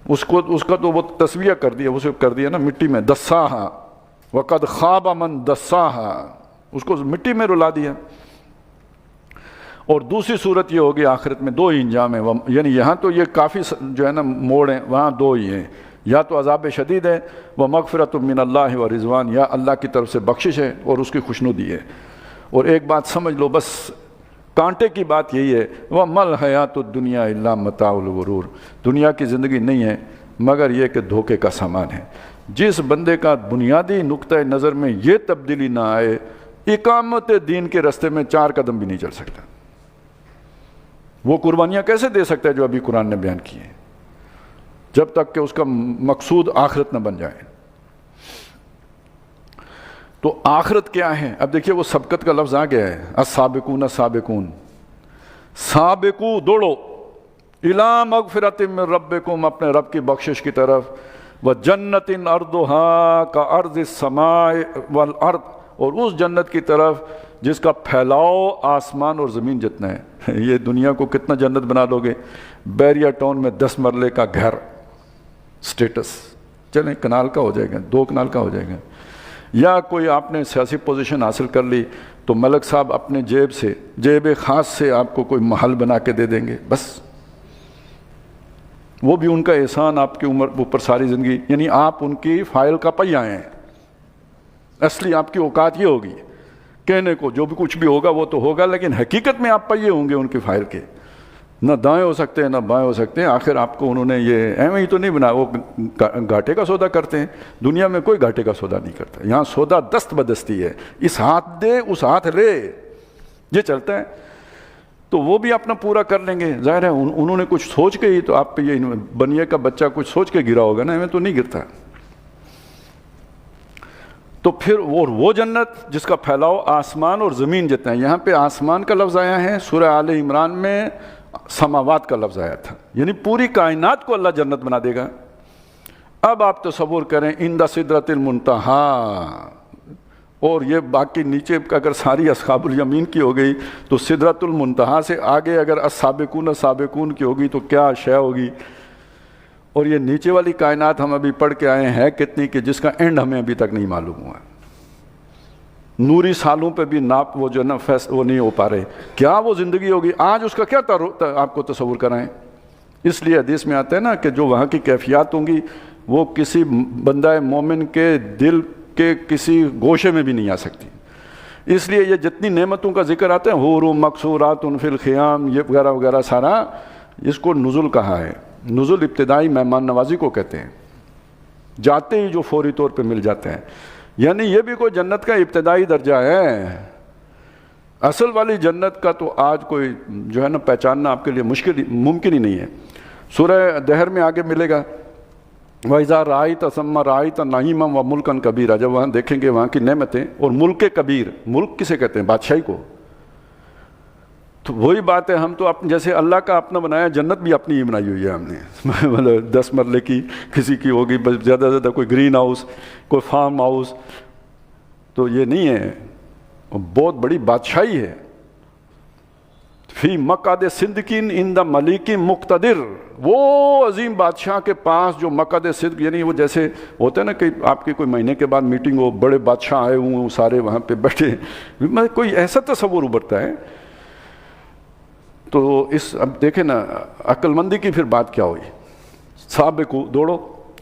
اس کا تو وہ تسویہ کر دیا، اسے کر دیا نا مٹی میں. دساہا وقد خواب من دساہا، اس کو مٹی میں رلا دیا. اور دوسری صورت یہ ہوگی آخرت میں 2 ہی انجام ہیں، یعنی یہاں تو یہ کافی جو ہے نا موڑ ہیں، وہاں 2 ہی ہیں. یا تو عذاب شدید ہے، وہ مغفرت من اللہ و رضوان، یا اللہ کی طرف سے بخشش ہے اور اس کی خوشنودی ہے. اور ایک بات سمجھ لو، بس کانٹے کی بات یہی ہے، وَمَا الْحَيَاةُ الدُّنْيَا إِلَّا مَتَاعُ الْغُرُورِ، دنیا کی زندگی نہیں ہے مگر یہ کہ دھوکے کا سامان ہے. جس بندے کا بنیادی نقطۂ نظر میں یہ تبدیلی نہ آئے، اقامت دین کے راستے میں 4 قدم بھی نہیں چل سکتا. وہ قربانیاں کیسے دے سکتا ہے جو ابھی قرآن نے بیان کی ہیں، جب تک کہ اس کا مقصود آخرت نہ بن جائے. تو آخرت کیا ہے؟ اب دیکھیے وہ سبقت کا لفظ آ گیا ہے، السابقون السابقون، سابقو دوڑو، الی مغفرۃ من ربکم، اپنے رب کی بخشش کی طرف، وجنت ارضھا کارض السماء والارض، اور اس جنت کی طرف جس کا پھیلاؤ آسمان اور زمین جتنا ہے. یہ دنیا کو کتنا جنت بنا لو گے؟ بیریا ٹاؤن میں 10 مرلے کا گھر، سٹیٹس، چلیں کنال کا ہو جائے گا، 2 کنال کا ہو جائے گا. یا کوئی آپ نے سیاسی پوزیشن حاصل کر لی تو ملک صاحب اپنے جیب خاص سے آپ کو کوئی محل بنا کے دے دیں گے. بس وہ بھی ان کا احسان آپ کی عمر اوپر ساری زندگی، یعنی آپ ان کی فائل کا پہیہ ہیں. اصلی آپ کی اوقات یہ ہوگی، کہنے کو جو بھی کچھ بھی ہوگا وہ تو ہوگا، لیکن حقیقت میں آپ پہیے ہوں گے ان کی فائل کے. نہ دائیں ہو سکتے ہیں نہ بائیں ہو سکتے ہیں. آخر آپ کو انہوں نے یہ ایویں ہی تو نہیں بنا، وہ گھاٹے کا سودا کرتے ہیں. دنیا میں کوئی گھاٹے کا سودا نہیں کرتا، یہاں سودا دست بدستی ہے، اس ہاتھ دے اس ہاتھ لے، یہ چلتا ہے. تو وہ بھی اپنا پورا کر لیں گے. ظاہر ہے انہوں نے کچھ سوچ کے ہی تو آپ پہ یہ بنیے کا بچہ کچھ سوچ کے گرا ہوگا نا، ایویں تو نہیں گرتا. تو پھر وہ جنت جس کا پھیلاؤ آسمان اور زمین جتنا ہے. یہاں پہ آسمان کا لفظ آیا ہے، سورہ آل عمران میں سماوات کا لفظ آیا تھا، یعنی پوری کائنات کو اللہ جنت بنا دے گا. اب آپ تصور کریں عند سدرۃ المنتہا، اور یہ باقی نیچے اگر ساری اصحاب الیمین کی ہو گئی تو سدرۃ المنتہا سے آگے اگر السابقون السابقون کی ہوگی تو کیا شے ہوگی. اور یہ نیچے والی کائنات ہم ابھی پڑھ کے آئے ہیں کتنی کہ جس کا اینڈ ہمیں ابھی تک نہیں معلوم ہوا. نوری سالوں پہ بھی ناپ وہ جو نا وہ نہیں ہو پا رہے. کیا وہ زندگی ہوگی آج، اس کا کیا آپ کو تصور کرائیں. اس لیے حدیث میں آتا ہے نا کہ جو وہاں کی کیفیات ہوں گی وہ کسی بندہ مومن کے دل کے کسی گوشے میں بھی نہیں آ سکتی. اس لیے یہ جتنی نعمتوں کا ذکر آتا ہے، حور مقصورات فی الخیام، یہ وغیرہ وغیرہ سارا، اس کو نزل کہا ہے. نزل ابتدائی مہمان نوازی کو کہتے ہیں، جاتے ہی جو فوری طور پہ مل جاتے ہیں. یعنی یہ بھی کوئی جنت کا ابتدائی درجہ ہے. اصل والی جنت کا تو آج کوئی جو ہے نا پہچاننا آپ کے لیے ممکن ہی نہیں ہے. سورہ دہر میں آگے ملے گا، وَإِذَا رَأَيْتَ ثَمَّ رَأَيْتَ نَعِيمًا وَمُلْكًا كَبِيرًا، جب وہاں دیکھیں گے وہاں کی نعمتیں اور ملک کبیر. ملک کسے کہتے ہیں؟ بادشاہی کو. تو وہی بات ہے، ہم تو جیسے اللہ کا اپنا بنایا، جنت بھی اپنی ہی بنائی ہوئی ہے ہم نے. مطلب 10 مرلے کی کسی کی ہوگی، بس زیادہ سے زیادہ کوئی گرین ہاؤس، کوئی فارم ہاؤس. تو یہ نہیں ہے، بہت بڑی بادشاہی ہے. فی مقعد صدق عند ملیک مقتدر، وہ عظیم بادشاہ کے پاس جو مقعد صدق، یعنی وہ جیسے ہوتا ہے نا کہ آپ کی کوئی مہینے کے بعد میٹنگ ہو، بڑے بادشاہ آئے ہوں سارے وہاں پہ بیٹھے، کوئی ایسا تصور ابھرتا ہے. تو اب دیکھیں نا عقل مندی کی پھر بات کیا ہوئی. سابقو دوڑو،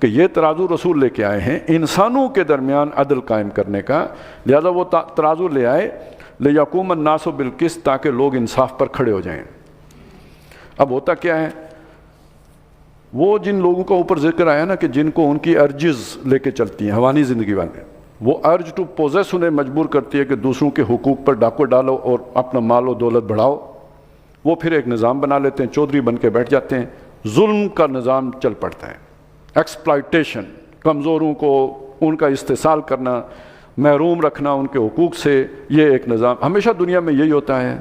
کہ یہ ترازو رسول لے کے آئے ہیں انسانوں کے درمیان عدل قائم کرنے کا، لہذا وہ ترازو لے آئے لِيَقُومَ النَّاسُ بِالْقِسْطِ، تاکہ لوگ انصاف پر کھڑے ہو جائیں۔ اب ہوتا کیا ہے، وہ جن لوگوں کا اوپر ذکر آیا نا کہ جن کو ان کی ارجز لے کے چلتی ہیں، حیوانی زندگی والے، وہ ارج ٹو پوزیس انہیں مجبور کرتی ہے کہ دوسروں کے حقوق پر ڈاکو ڈالو اور اپنا مال و دولت بڑھاؤ۔ وہ پھر ایک نظام بنا لیتے ہیں، چودھری بن کے بیٹھ جاتے ہیں، ظلم کا نظام چل پڑتا ہے، ایکسپلائٹیشن، کمزوروں کو ان کا استحصال کرنا، محروم رکھنا ان کے حقوق سے، یہ ایک نظام ہمیشہ دنیا میں یہی ہوتا ہے۔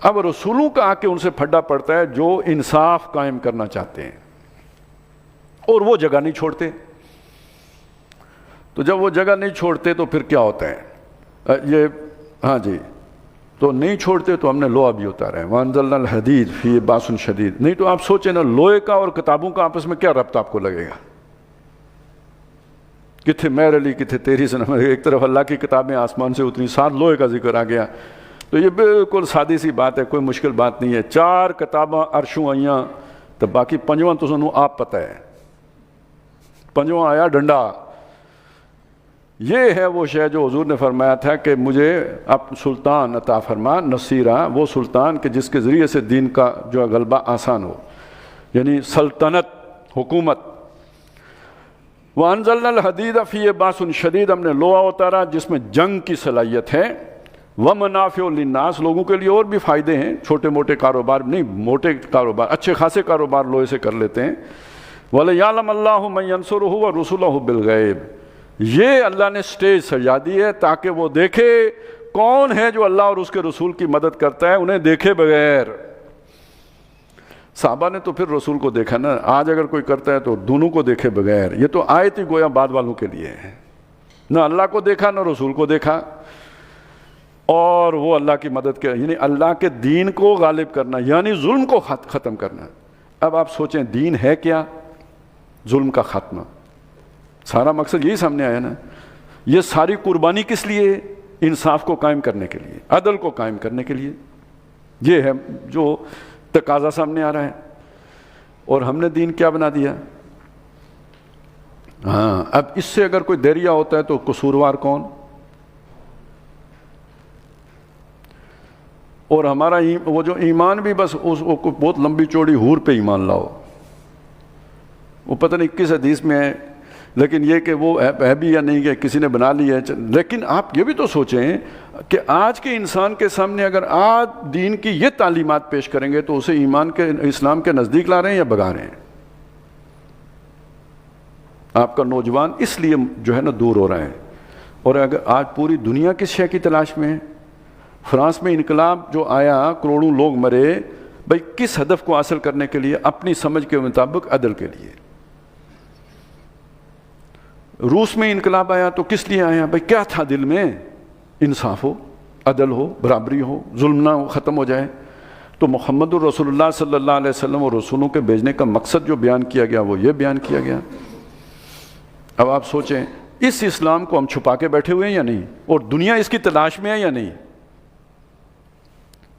اب رسولوں کا آ کے ان سے پھڈا پڑتا ہے جو انصاف قائم کرنا چاہتے ہیں، اور وہ جگہ نہیں چھوڑتے۔ تو جب وہ جگہ نہیں چھوڑتے تو پھر کیا ہوتا ہے، یہ ہاں جی، تو نہیں چھوڑتے تو ہم نے لوہا بھی اتارا ہے، وَأَنزَلْنَا الْحَدِيدَ فِيهِ بَأْسٌ شَدِيدٌ۔ نہیں تو آپ سوچیں نا، لوہے کا اور کتابوں کا آپس میں کیا ربط آپ کو لگے گا؟ کتھے مہر علی کتھے تیری سنم، ایک طرف اللہ کی کتابیں آسمان سے اتری، ساتھ لوہے کا ذکر آ گیا۔ تو یہ بالکل سادی سی بات ہے، کوئی مشکل بات نہیں ہے۔ 4 کتاباں عرشوں آئیاں تو باقی 5واں تو سنوں آپ پتہ ہے، 5واں آیا ڈنڈا۔ یہ ہے وہ شے جو حضور نے فرمایا تھا کہ مجھے اب سلطان عطا فرما، نصیرہ، وہ سلطان کہ جس کے ذریعے سے دین کا جو غلبہ آسان ہو، یعنی سلطنت، حکومت۔ وَأَنزَلْنَا الْحَدِيدَ فِيهِ بَأْسٌ شَدِيدٌ، ہم نے لوہا اتارا جس میں جنگ کی صلاحیت ہے۔ وَمَنَافِعُ لِلنَّاسِ، لوگوں کے لیے اور بھی فائدے ہیں، چھوٹے موٹے کاروبار نہیں، موٹے کاروبار، اچھے خاصے کاروبار لوہے سے کر لیتے ہیں۔ وَلِيَعْلَمَ اللَّهُ مَن يَنصُرُهُ وَرُسُلَهُ بِالْغَيْبِ، یہ اللہ نے سٹیج سجا دی ہے تاکہ وہ دیکھے کون ہے جو اللہ اور اس کے رسول کی مدد کرتا ہے، انہیں دیکھے بغیر۔ صحابہ نے تو پھر رسول کو دیکھا نا، آج اگر کوئی کرتا ہے تو دونوں کو دیکھے بغیر، یہ تو آیت ہی گویا بعد والوں کے لیے ہے، نہ اللہ کو دیکھا نہ رسول کو دیکھا، اور وہ اللہ کی مدد کے، یعنی اللہ کے دین کو غالب کرنا، یعنی ظلم کو ختم کرنا۔ اب آپ سوچیں دین ہے کیا؟ ظلم کا خاتمہ، سارا مقصد یہی سامنے آیا نا۔ یہ ساری قربانی کس لیے؟ انصاف کو قائم کرنے کے لیے، عدل کو قائم کرنے کے لیے۔ یہ ہے جو تقاضا سامنے آ رہا ہے، اور ہم نے دین کیا بنا دیا؟ ہاں، اب اس سے اگر کوئی دیریا ہوتا ہے تو قصوروار کون؟ اور ہمارا وہ جو ایمان بھی بس اس کو بہت لمبی چوڑی حور پہ ایمان لاؤ، وہ پتہ نہیں کس حدیث میں ہے، لیکن یہ کہ وہ ہے بھی یا نہیں کہ کسی نے بنا لی ہے۔ لیکن آپ یہ بھی تو سوچیں کہ آج کے انسان کے سامنے اگر آج دین کی یہ تعلیمات پیش کریں گے تو اسے ایمان کے، اسلام کے نزدیک لا رہے ہیں یا بگا رہے ہیں؟ آپ کا نوجوان اس لیے جو ہے نا دور ہو رہا ہے۔ اور اگر آج پوری دنیا کس شے کی تلاش میں ہے؟ فرانس میں انقلاب جو آیا، کروڑوں لوگ مرے، بھئی کس ہدف کو حاصل کرنے کے لیے؟ اپنی سمجھ کے مطابق عدل کے لیے۔ روس میں انقلاب آیا تو کس لیے آیا؟ بھئی کیا تھا دل میں؟ انصاف ہو، عدل ہو، برابری ہو، ظلم نہ ہو، ختم ہو جائے۔ تو محمد الرسول اللہ صلی اللہ علیہ وسلم اور رسولوں کے بھیجنے کا مقصد جو بیان کیا گیا وہ یہ بیان کیا گیا۔ اب آپ سوچیں اس اسلام کو ہم چھپا کے بیٹھے ہوئے ہیں یا نہیں، اور دنیا اس کی تلاش میں ہے یا نہیں؟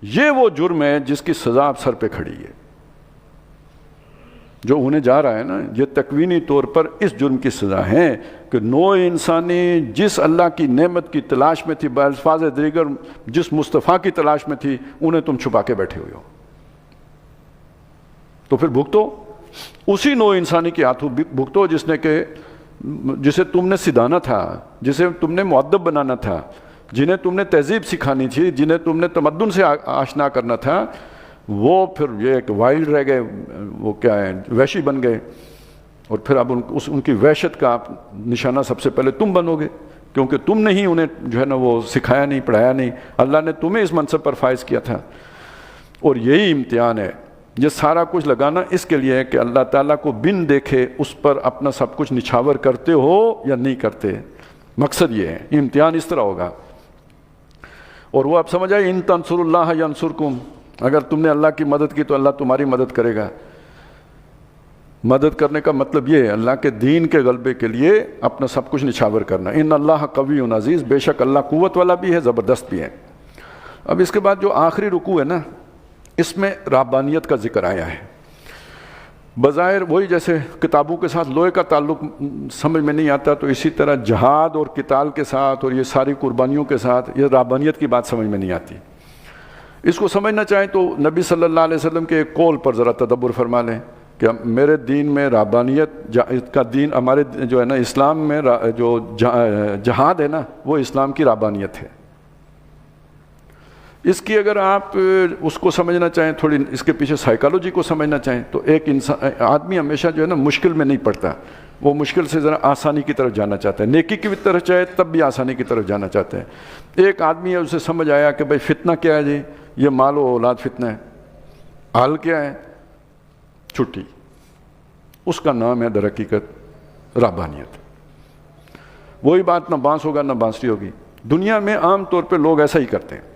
یہ وہ جرم ہے جس کی سزا اب سر پہ کھڑی ہے، جو ہونے جا رہا ہے نا۔ یہ تکوینی طور پر اس جرم کی سزا ہے کہ نوع انسانی جس اللہ کی نعمت کی تلاش میں تھی، بالفاظ دیگر جس مصطفیٰ کی تلاش میں تھی، انہیں تم چھپا کے بیٹھے ہوئے ہو۔ تو پھر بھگتو، اسی نوع انسانی کے ہاتھوں بھگتو جسے تم نے سدھانا تھا، جسے تم نے مؤدب بنانا تھا، جنہیں تم نے تہذیب سکھانی تھی، جنہیں تم نے تمدن سے آشنا کرنا تھا۔ وہ پھر یہ کہ وائلڈ رہ گئے، وہ کیا ہے، وحشی بن گئے، اور پھر اب ان کی وحشت کا نشانہ سب سے پہلے تم بنو گے، کیونکہ تم نے ہی انہیں جو ہے نا وہ سکھایا نہیں، پڑھایا نہیں، اللہ نے تمہیں اس منصب پر فائز کیا تھا۔ اور یہی امتحان ہے، یہ سارا کچھ لگانا اس کے لیے ہے کہ اللہ تعالیٰ کو بن دیکھے اس پر اپنا سب کچھ نچھاور کرتے ہو یا نہیں کرتے۔ مقصد یہ ہے، امتحان اس طرح ہوگا۔ اور وہ آپ سمجھ آئے، ان تنصر اللہ ینصرکم، اگر تم نے اللہ کی مدد کی تو اللہ تمہاری مدد کرے گا۔ مدد کرنے کا مطلب یہ ہے اللہ کے دین کے غلبے کے لیے اپنا سب کچھ نچھاور کرنا۔ ان اللہ قوی عزیز، بے شک اللہ قوت والا بھی ہے، زبردست بھی ہے۔ اب اس کے بعد جو آخری رکوع ہے نا، اس میں ربانیت کا ذکر آیا ہے۔ بظاہر وہی جیسے کتابوں کے ساتھ لوہے کا تعلق سمجھ میں نہیں آتا، تو اسی طرح جہاد اور قتال کے ساتھ اور یہ ساری قربانیوں کے ساتھ یہ رہبانیت کی بات سمجھ میں نہیں آتی۔ اس کو سمجھنا چاہیں تو نبی صلی اللہ علیہ وسلم کے ایک قول پر ذرا تدبر فرما لیں کہ میرے دین میں رہبانیت کا دین، ہمارے جو ہے نا اسلام میں جو جہاد ہے نا وہ اسلام کی رہبانیت ہے۔ اس کی اگر آپ اس کو سمجھنا چاہیں، تھوڑی اس کے پیچھے سائیکالوجی کو سمجھنا چاہیں، تو ایک آدمی ہمیشہ جو ہے نا مشکل میں نہیں پڑتا، وہ مشکل سے ذرا آسانی کی طرف جانا چاہتا ہے، نیکی کی طرف چاہے تب بھی آسانی کی طرف جانا چاہتے ہیں۔ ایک آدمی ہے، اسے سمجھ آیا کہ بھائی فتنہ کیا ہے جی، یہ مال و اولاد فتنہ ہے، حل کیا ہے، چھٹی، اس کا نام ہے در حقیقت رہبانیت۔ وہی بات نہ بانس ہوگا نہ بانسری ہوگی۔ دنیا میں عام طور پہ لوگ ایسا ہی کرتے ہیں۔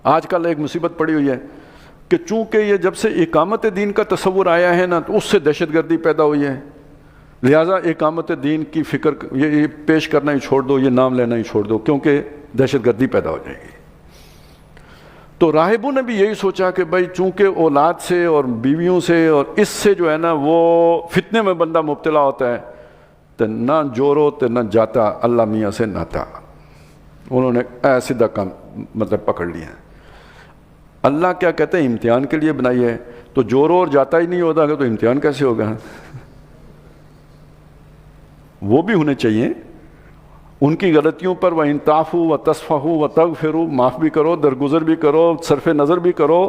آج کل ایک مصیبت پڑی ہوئی ہے کہ چونکہ یہ جب سے اقامت دین کا تصور آیا ہے نا تو اس سے دہشت گردی پیدا ہوئی ہے، لہٰذا اقامت دین کی فکر یہ پیش کرنا ہی چھوڑ دو، یہ نام لینا ہی چھوڑ دو، کیونکہ دہشت گردی پیدا ہو جائے گی۔ تو راہبوں نے بھی یہی سوچا کہ بھائی چونکہ اولاد سے اور بیویوں سے اور اس سے جو ہے نا وہ فتنے میں بندہ مبتلا ہوتا ہے، تو نہ جورو تو نہ جاتا اللہ میاں سے ناتا، انہوں نے سیدھا کام مطلب پکڑ لیا ہے۔ اللہ کیا کہتے ہیں، امتحان کے لیے بنائی ہے، تو جورو اور جاتا ہی نہیں ہوتا تو امتحان کیسے ہوگا؟ وہ بھی ہونے چاہیے، ان کی غلطیوں پر وہ انتعفو و تصفحو و تغفرو، معاف بھی کرو، درگزر بھی کرو، صرف نظر بھی کرو،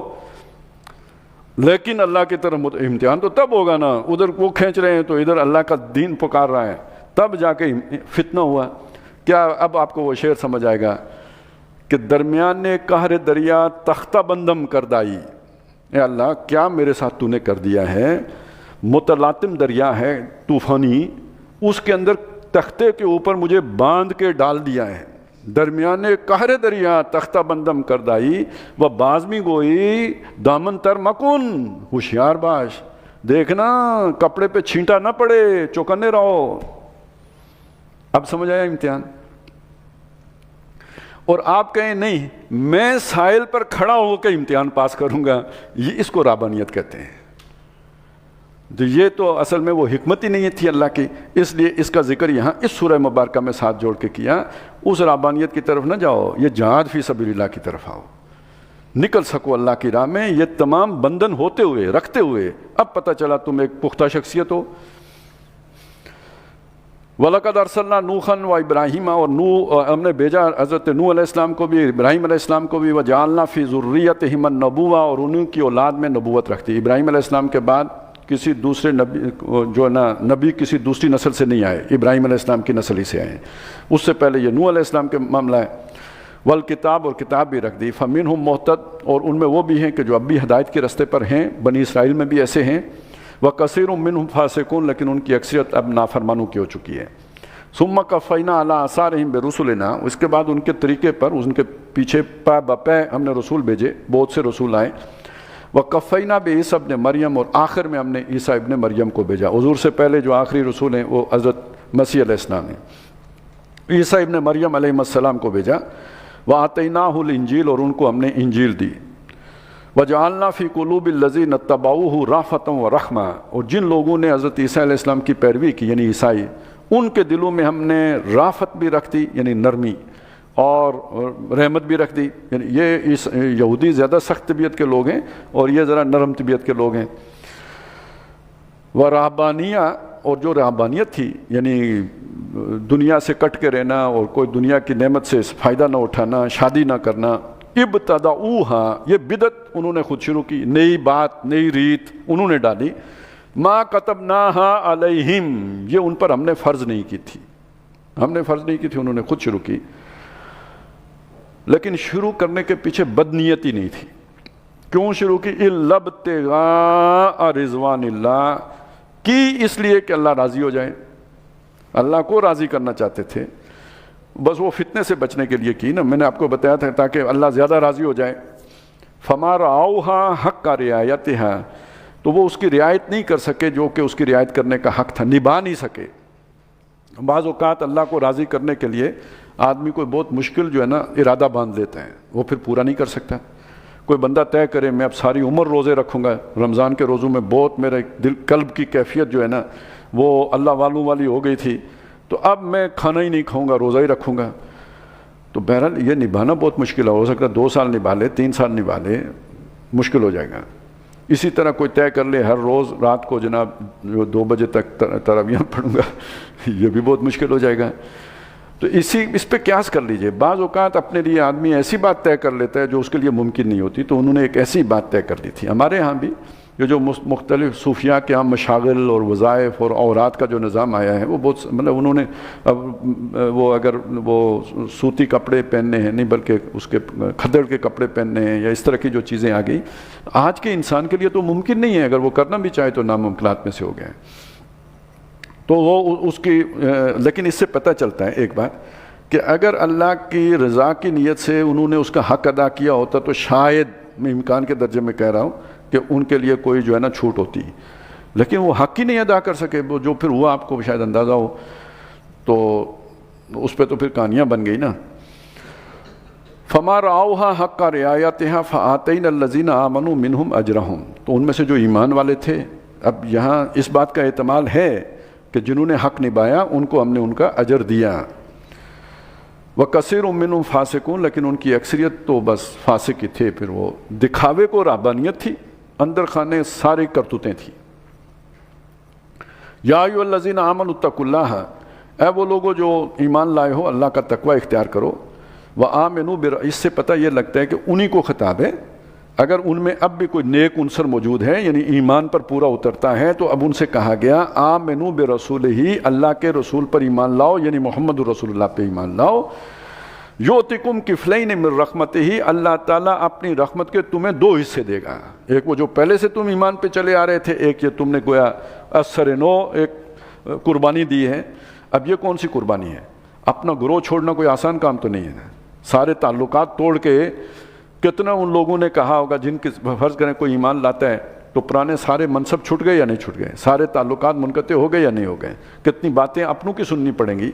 لیکن اللہ کی طرف امتحان تو تب ہوگا نا، ادھر وہ کھینچ رہے ہیں تو ادھر اللہ کا دین پکار رہا ہے، تب جا کے فتنہ ہوا۔ کیا اب آپ کو وہ شعر سمجھ آئے گا کہ درمیان قہر دریا تختہ بندم کردائی، اے اللہ کیا میرے ساتھ تو نے کر دیا ہے، متلاطم دریا ہے طوفانی، اس کے اندر تختے کے اوپر مجھے باندھ کے ڈال دیا ہے۔ درمیان قہر دریا تختہ بندم کردائی و بازمی گوئی دامن تر مکن، ہوشیار باش، دیکھنا کپڑے پہ چھینٹا نہ پڑے، چوکنے رہو۔ اب سمجھ آیا امتحان؟ اور آپ کہیں نہیں میں ساحل پر کھڑا ہو کے امتحان پاس کروں گا، یہ اس کو رہبانیت کہتے ہیں۔ تو یہ تو اصل میں وہ حکمت ہی نہیں تھی اللہ کی، اس لیے اس کا ذکر یہاں اس سورہ مبارکہ میں ساتھ جوڑ کے کیا۔ اس رہبانیت کی طرف نہ جاؤ، یہ جہاد فی سبیل اللہ کی طرف آؤ، نکل سکو اللہ کی راہ میں۔ یہ تمام بندھن ہوتے ہوئے رکھتے ہوئے اب پتہ چلا تم ایک پختہ شخصیت ہو۔ وَلَقَدْ أَرْسَلْنَا نُوحًا وَإِبْرَاهِيمَ، اور ہم نے بھیجا حضرت نوح علیہ السلام کو بھی، ابراہیم علیہ السلام کو بھی، وَجَعَلْنَا فِي ذُرِّيَّتِهِمَ النُّبُوَّةَ، اور انہوں کی اولاد میں نبوت رکھتی۔ ابراہیم علیہ السلام کے بعد کسی دوسرے نبی جو ہے نا نبی کسی دوسری نسل سے نہیں آئے، ابراہیم علیہ السلام کی نسل ہی سے آئے۔ اس سے پہلے یہ نوح علیہ السلام کے معاملہ ہے۔ والکتاب، اور کتاب بھی رکھ دی۔ فَمِنْهُمْ مُهْتَدٌ، اور ان میں وہ بھی ہیں کہ جو اب بھی ہدایت کے رستے پر ہیں، بنی اسرائیل میں بھی ایسے ہیں۔ وَكَثِيرٌ مِّنْهُمْ فَاسِقُونَ، لیکن ان کی اکثریت اب نافرمانوں کی ہو چکی ہے۔ ثُمَّ قَفَّيْنَا عَلَىٰ آثَارِهِمْ بِرُسُلِنَا، اس کے بعد ان کے طریقے پر، ان کے پیچھے پے بپے ہم نے رسول بھیجے، بہت سے رسول آئے۔ وَقَفَّيْنَا بِعِیسَىٰ ابْنِ مریم، اور آخر میں ہم نے عیسیٰ ابن مریم کو بھیجا۔ حضور سے پہلے جو آخری رسول ہیں وہ حضرت مسیح علیہ السلام ہیں۔ عیسیٰ ابن مریم علیہ السلام کو بھیجا۔ وَآتَيْنَاهُ الْإِنْجِيلَ، اور ان کو ہم نے انجیل دی۔ وَجَعَلْنَا فِي قُلُوبِ الَّذِينَ اتَّبَعُوهُ رَأْفَةً وَرَحْمَةً، اور جن لوگوں نے حضرت عیسیٰ علیہ السلام کی پیروی کی یعنی عیسائی، ان کے دلوں میں ہم نے رافت بھی رکھ دی یعنی نرمی، اور رحمت بھی رکھ دی۔ یعنی یہ یہودی زیادہ سخت طبیعت کے لوگ ہیں اور یہ ذرا نرم طبیعت کے لوگ ہیں۔ وَرَهْبَانِیَّةً، اور جو رہبانیت تھی یعنی دنیا سے کٹ کے رہنا اور کوئی دنیا کی نعمت سے فائدہ نہ اٹھانا، شادی نہ کرنا، ابتدعوها، یہ بدعت انہوں نے خود شروع کی، نئی بات نئی ریت انہوں نے ڈالی۔ ما كتبناها علیہم، یہ ان پر ہم نے فرض نہیں کی تھی، ہم نے فرض نہیں کی تھی، انہوں نے خود شروع کی۔ لیکن شروع کرنے کے پیچھے بدنیتی نہیں تھی۔ کیوں شروع کی؟ اِلَّا ابْتِغَاءَ رِضْوَانِ اللَّهِ، کی اس لیے کہ اللہ راضی ہو جائے، اللہ کو راضی کرنا چاہتے تھے، بس وہ فتنے سے بچنے کے لیے کی نا، میں نے آپ کو بتایا تھا تاکہ اللہ زیادہ راضی ہو جائے۔ فَمَا رَعَوْهَا حَقَّ رِعَایَتِهَا، تو وہ اس کی رعایت نہیں کر سکے جو کہ اس کی رعایت کرنے کا حق تھا، نبھا نہیں سکے۔ بعض اوقات اللہ کو راضی کرنے کے لیے آدمی کوئی بہت مشکل جو ہے نا ارادہ باندھ لیتا ہے، وہ پھر پورا نہیں کر سکتا۔ کوئی بندہ طے کرے میں اب ساری عمر روزے رکھوں گا، رمضان کے روزوں میں بہت میرے دل قلب کی کیفیت جو ہے نا وہ اللہ والوں والی ہو گئی تھی، تو اب میں کھانا ہی نہیں کھاؤں گا، روزہ ہی رکھوں گا، تو بہرحال یہ نبھانا بہت مشکل ہو سکتا ہے 2 سال نبھا لے، 3 سال نبھا لے، مشکل ہو جائے گا۔ اسی طرح کوئی طے کر لے ہر روز رات کو جناب جو 2 بجے تک تراویح پڑھوں گا، یہ بھی بہت مشکل ہو جائے گا۔ تو اس پہ قیاس کر لیجئے۔ بعض اوقات اپنے لیے آدمی ایسی بات طے کر لیتا ہے جو اس کے لیے ممکن نہیں ہوتی، تو انہوں نے ایک ایسی بات طے کر لی تھی۔ ہمارے ہاں بھی یہ جو مختلف صوفیاء کے ہاں مشاغل اور وظائف اور اورات کا جو نظام آیا ہے وہ بہت مطلب انہوں نے اب وہ اگر وہ سوتی کپڑے پہننے ہیں نہیں بلکہ اس کے کھدڑ کے کپڑے پہننے ہیں یا اس طرح کی جو چیزیں آ گئی آج کے انسان کے لیے تو ممکن نہیں ہے، اگر وہ کرنا بھی چاہے تو ناممکنات میں سے ہو گئے ہیں۔ تو وہ اس کی لیکن اس سے پتہ چلتا ہے ایک بات کہ اگر اللہ کی رضا کی نیت سے انہوں نے اس کا حق ادا کیا ہوتا تو شاید میں امکان کے درجے میں کہہ رہا ہوں کہ ان کے لیے کوئی جو ہے نا چھوٹ ہوتی، لیکن وہ حق ہی نہیں ادا کر سکے، وہ جو پھر ہوا آپ کو شاید اندازہ ہو، تو اس پہ تو پھر کہانیاں بن گئی نا۔ فَمَا رَعَوْهَا حَقَّ رِعَایَتِهَا فَآتَيْنَا الَّذِينَ آمَنُوا مِنْهُمْ أَجْرَهُمْ، تو ان میں سے جو ایمان والے تھے، اب یہاں اس بات کا احتمال ہے کہ جنہوں نے حق نبھایا ان کو ہم نے ان کا اجر دیا۔ وَكَثِيرٌ مِّنْهُمْ فَاسِقُونَ، لیکن ان کی اکثریت تو بس فاسق ہی تھے، پھر وہ دکھاوے کو رہبانیت تھی، اندر خانے ساری کرتوتیں تھیں۔ یا ایھا الذین آمنوا اتقوا اللہ، اے وہ لوگوں جو ایمان لائے ہو اللہ کا تقوی اختیار کرو۔ وآمنوا، اس سے پتہ یہ لگتا ہے کہ انہی کو خطاب ہے، اگر ان میں اب بھی کوئی نیک عنصر موجود ہے یعنی ایمان پر پورا اترتا ہے تو اب ان سے کہا گیا آمنوا برسولہ، اللہ کے رسول پر ایمان لاؤ، یعنی محمد رسول اللہ پہ ایمان لاؤ۔ یؤتکم کفلین من رحمتہ، اللہ تعالیٰ اپنی رحمت کے تمہیں 2 حصے دے گا، ایک وہ جو پہلے سے تم ایمان پہ چلے آ رہے تھے، ایک یہ تم نے گویا اثر نو ایک قربانی دی ہے۔ اب یہ کون سی قربانی ہے؟ اپنا گروہ چھوڑنا کوئی آسان کام تو نہیں ہے، سارے تعلقات توڑ کے کتنا ان لوگوں نے کہا ہوگا جن کے فرض کریں کوئی ایمان لاتا ہے تو پرانے سارے منصب چھٹ گئے یا نہیں چھٹ گئے، سارے تعلقات منقطع ہو گئے یا نہیں ہو گئے، کتنی باتیں اپنوں کی سننی پڑیں گی۔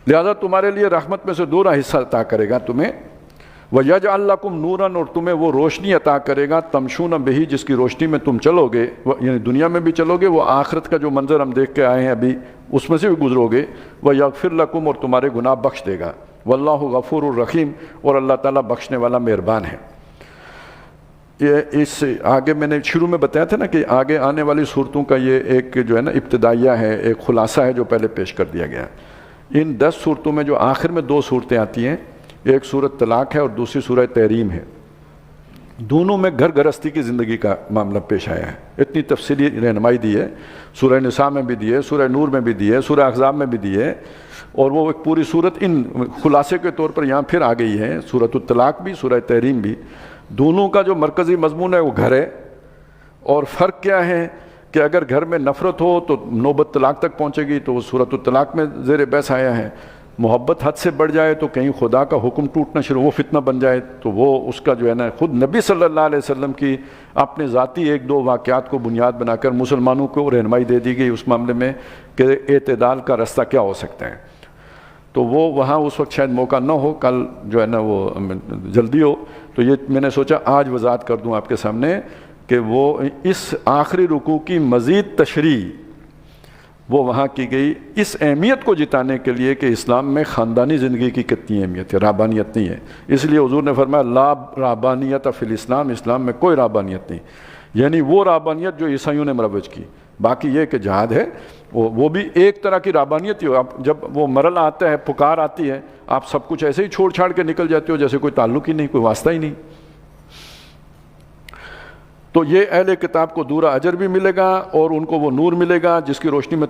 لہذا تمہارے لیے رحمت میں سے 2 حصہ عطا کرے گا تمہیں، وَيَجْعَلْ لَكُمْ نُورًا، اور تمہیں وہ روشنی عطا کرے گا تمشون بہی، جس کی روشنی میں تم چلو گے، یعنی دنیا میں بھی چلو گے، وہ آخرت کا جو منظر ہم دیکھ کے آئے ہیں ابھی اس میں سے بھی گزرو گے، وَيَغْفِرْ لَكُمْ، اور تمہارے گناہ بخش دے گا، وَاللَّهُ غَفُورٌ الرحیم، اور اللہ تعالیٰ بخشنے والا مہربان ہے۔ یہ اس آگے میں نے شروع میں بتایا تھا نا کہ آگے آنے والی صورتوں کا یہ ایک جو ہے نا ابتدائیہ ہے، ایک خلاصہ ہے جو پہلے پیش کر دیا گیا۔ ان 10 صورتوں میں جو آخر میں 2 صورتیں آتی ہیں، ایک سورۃ طلاق ہے اور دوسری سورہ تحریم ہے، دونوں میں گھر گرہستی کی زندگی کا معاملہ پیش آیا ہے، اتنی تفصیلی رہنمائی دی ہے، سورہ نساء میں بھی دی ہے، سورہ نور میں بھی دی ہے، سورہ احزاب میں بھی دی ہے، اور وہ ایک پوری صورت ان خلاصے کے طور پر یہاں پھر آ گئی ہے، سورۃ الطلاق بھی سورہ تحریم بھی۔ دونوں کا جو مرکزی مضمون ہے وہ گھر ہے، اور فرق کیا ہے کہ اگر گھر میں نفرت ہو تو نوبت طلاق تک پہنچے گی، تو وہ سورۃ الطلاق میں زیر بحث آیا ہے۔ محبت حد سے بڑھ جائے تو کہیں خدا کا حکم ٹوٹنا شروع، وہ فتنہ بن جائے، تو وہ اس کا جو ہے نا خود نبی صلی اللہ علیہ وسلم کی اپنے ذاتی 1-2 واقعات کو بنیاد بنا کر مسلمانوں کو رہنمائی دے دی گئی اس معاملے میں کہ اعتدال کا راستہ کیا ہو سکتا ہے۔ تو وہ وہاں اس وقت شاید موقع نہ ہو، کل جو ہے نا وہ جلدی ہو، تو یہ میں نے سوچا آج وضاحت کر دوں آپ کے سامنے کہ وہ اس آخری رکوع کی مزید تشریح وہ وہاں کی گئی اس اہمیت کو جتانے کے لیے کہ اسلام میں خاندانی زندگی کی کتنی اہمیت ہے، رہبانیت نہیں ہے۔ اس لیے حضور نے فرمایا لا رہبانیت فی الاسلام، اسلام میں کوئی رہبانیت نہیں، یعنی وہ رہبانیت جو عیسائیوں نے مروج کی۔ باقی یہ کہ جہاد ہے وہ بھی ایک طرح کی رہبانیت ہی ہو، اب جب وہ مرل آتا ہے، پکار آتی ہے، آپ سب کچھ ایسے ہی چھوڑ چھاڑ کے نکل جاتے ہو جیسے کوئی تعلق ہی نہیں، کوئی واسطہ ہی نہیں۔ تو یہ اہل کتاب کو دورہ اجر بھی ملے گا اور ان کو وہ نور ملے گا جس کی روشنی میں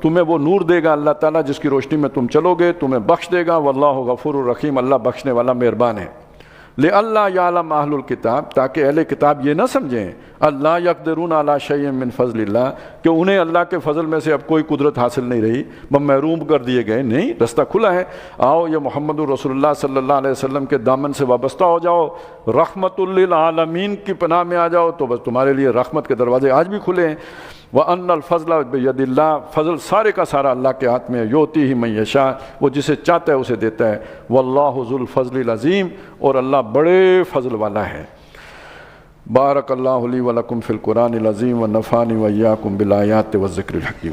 تمہیں وہ نور دے گا اللہ تعالیٰ، جس کی روشنی میں تم چلو گے، تمہیں بخش دے گا، واللہ غفور الرحیم، اللہ بخشنے والا مہربان ہے۔ لِأَلَّا يَعْلَمَ أَهْلُ الْكِتَابِ، تاکہ اہل کتاب یہ نہ سمجھیں اللہ يَقْدِرُونَ عَلَى شَيْءٍ مِّن فَضْلِ اللَّهِ، کہ انہیں اللہ کے فضل میں سے اب کوئی قدرت حاصل نہیں رہی، وہ محروم کر دیے گئے، نہیں، رستہ کھلا ہے۔ آؤ یہ محمد رسول اللہ صلی اللہ علیہ وسلم کے دامن سے وابستہ ہو جاؤ، رحمت للعالمین کی پناہ میں آ جاؤ، تو بس تمہارے لیے رحمت کے دروازے آج بھی کھلے ہیں۔ وَأَنَّ الْفَضْلَ بِيَدِ اللَّهِ، فضل سارے کا سارا اللہ کے ہاتھ میں ہے، یؤتیہ من یشاء، وہ جسے چاہتا ہے اسے دیتا ہے، وَاللَّهُ ذُو الْفَضْلِ الْعَظِيمِ، اور اللہ بڑے فضل والا ہے۔ بارک اللہ لی و لکم فی القرآن العظیم و نفعنی و ایاکم بالآیات و الذکر الحکیم۔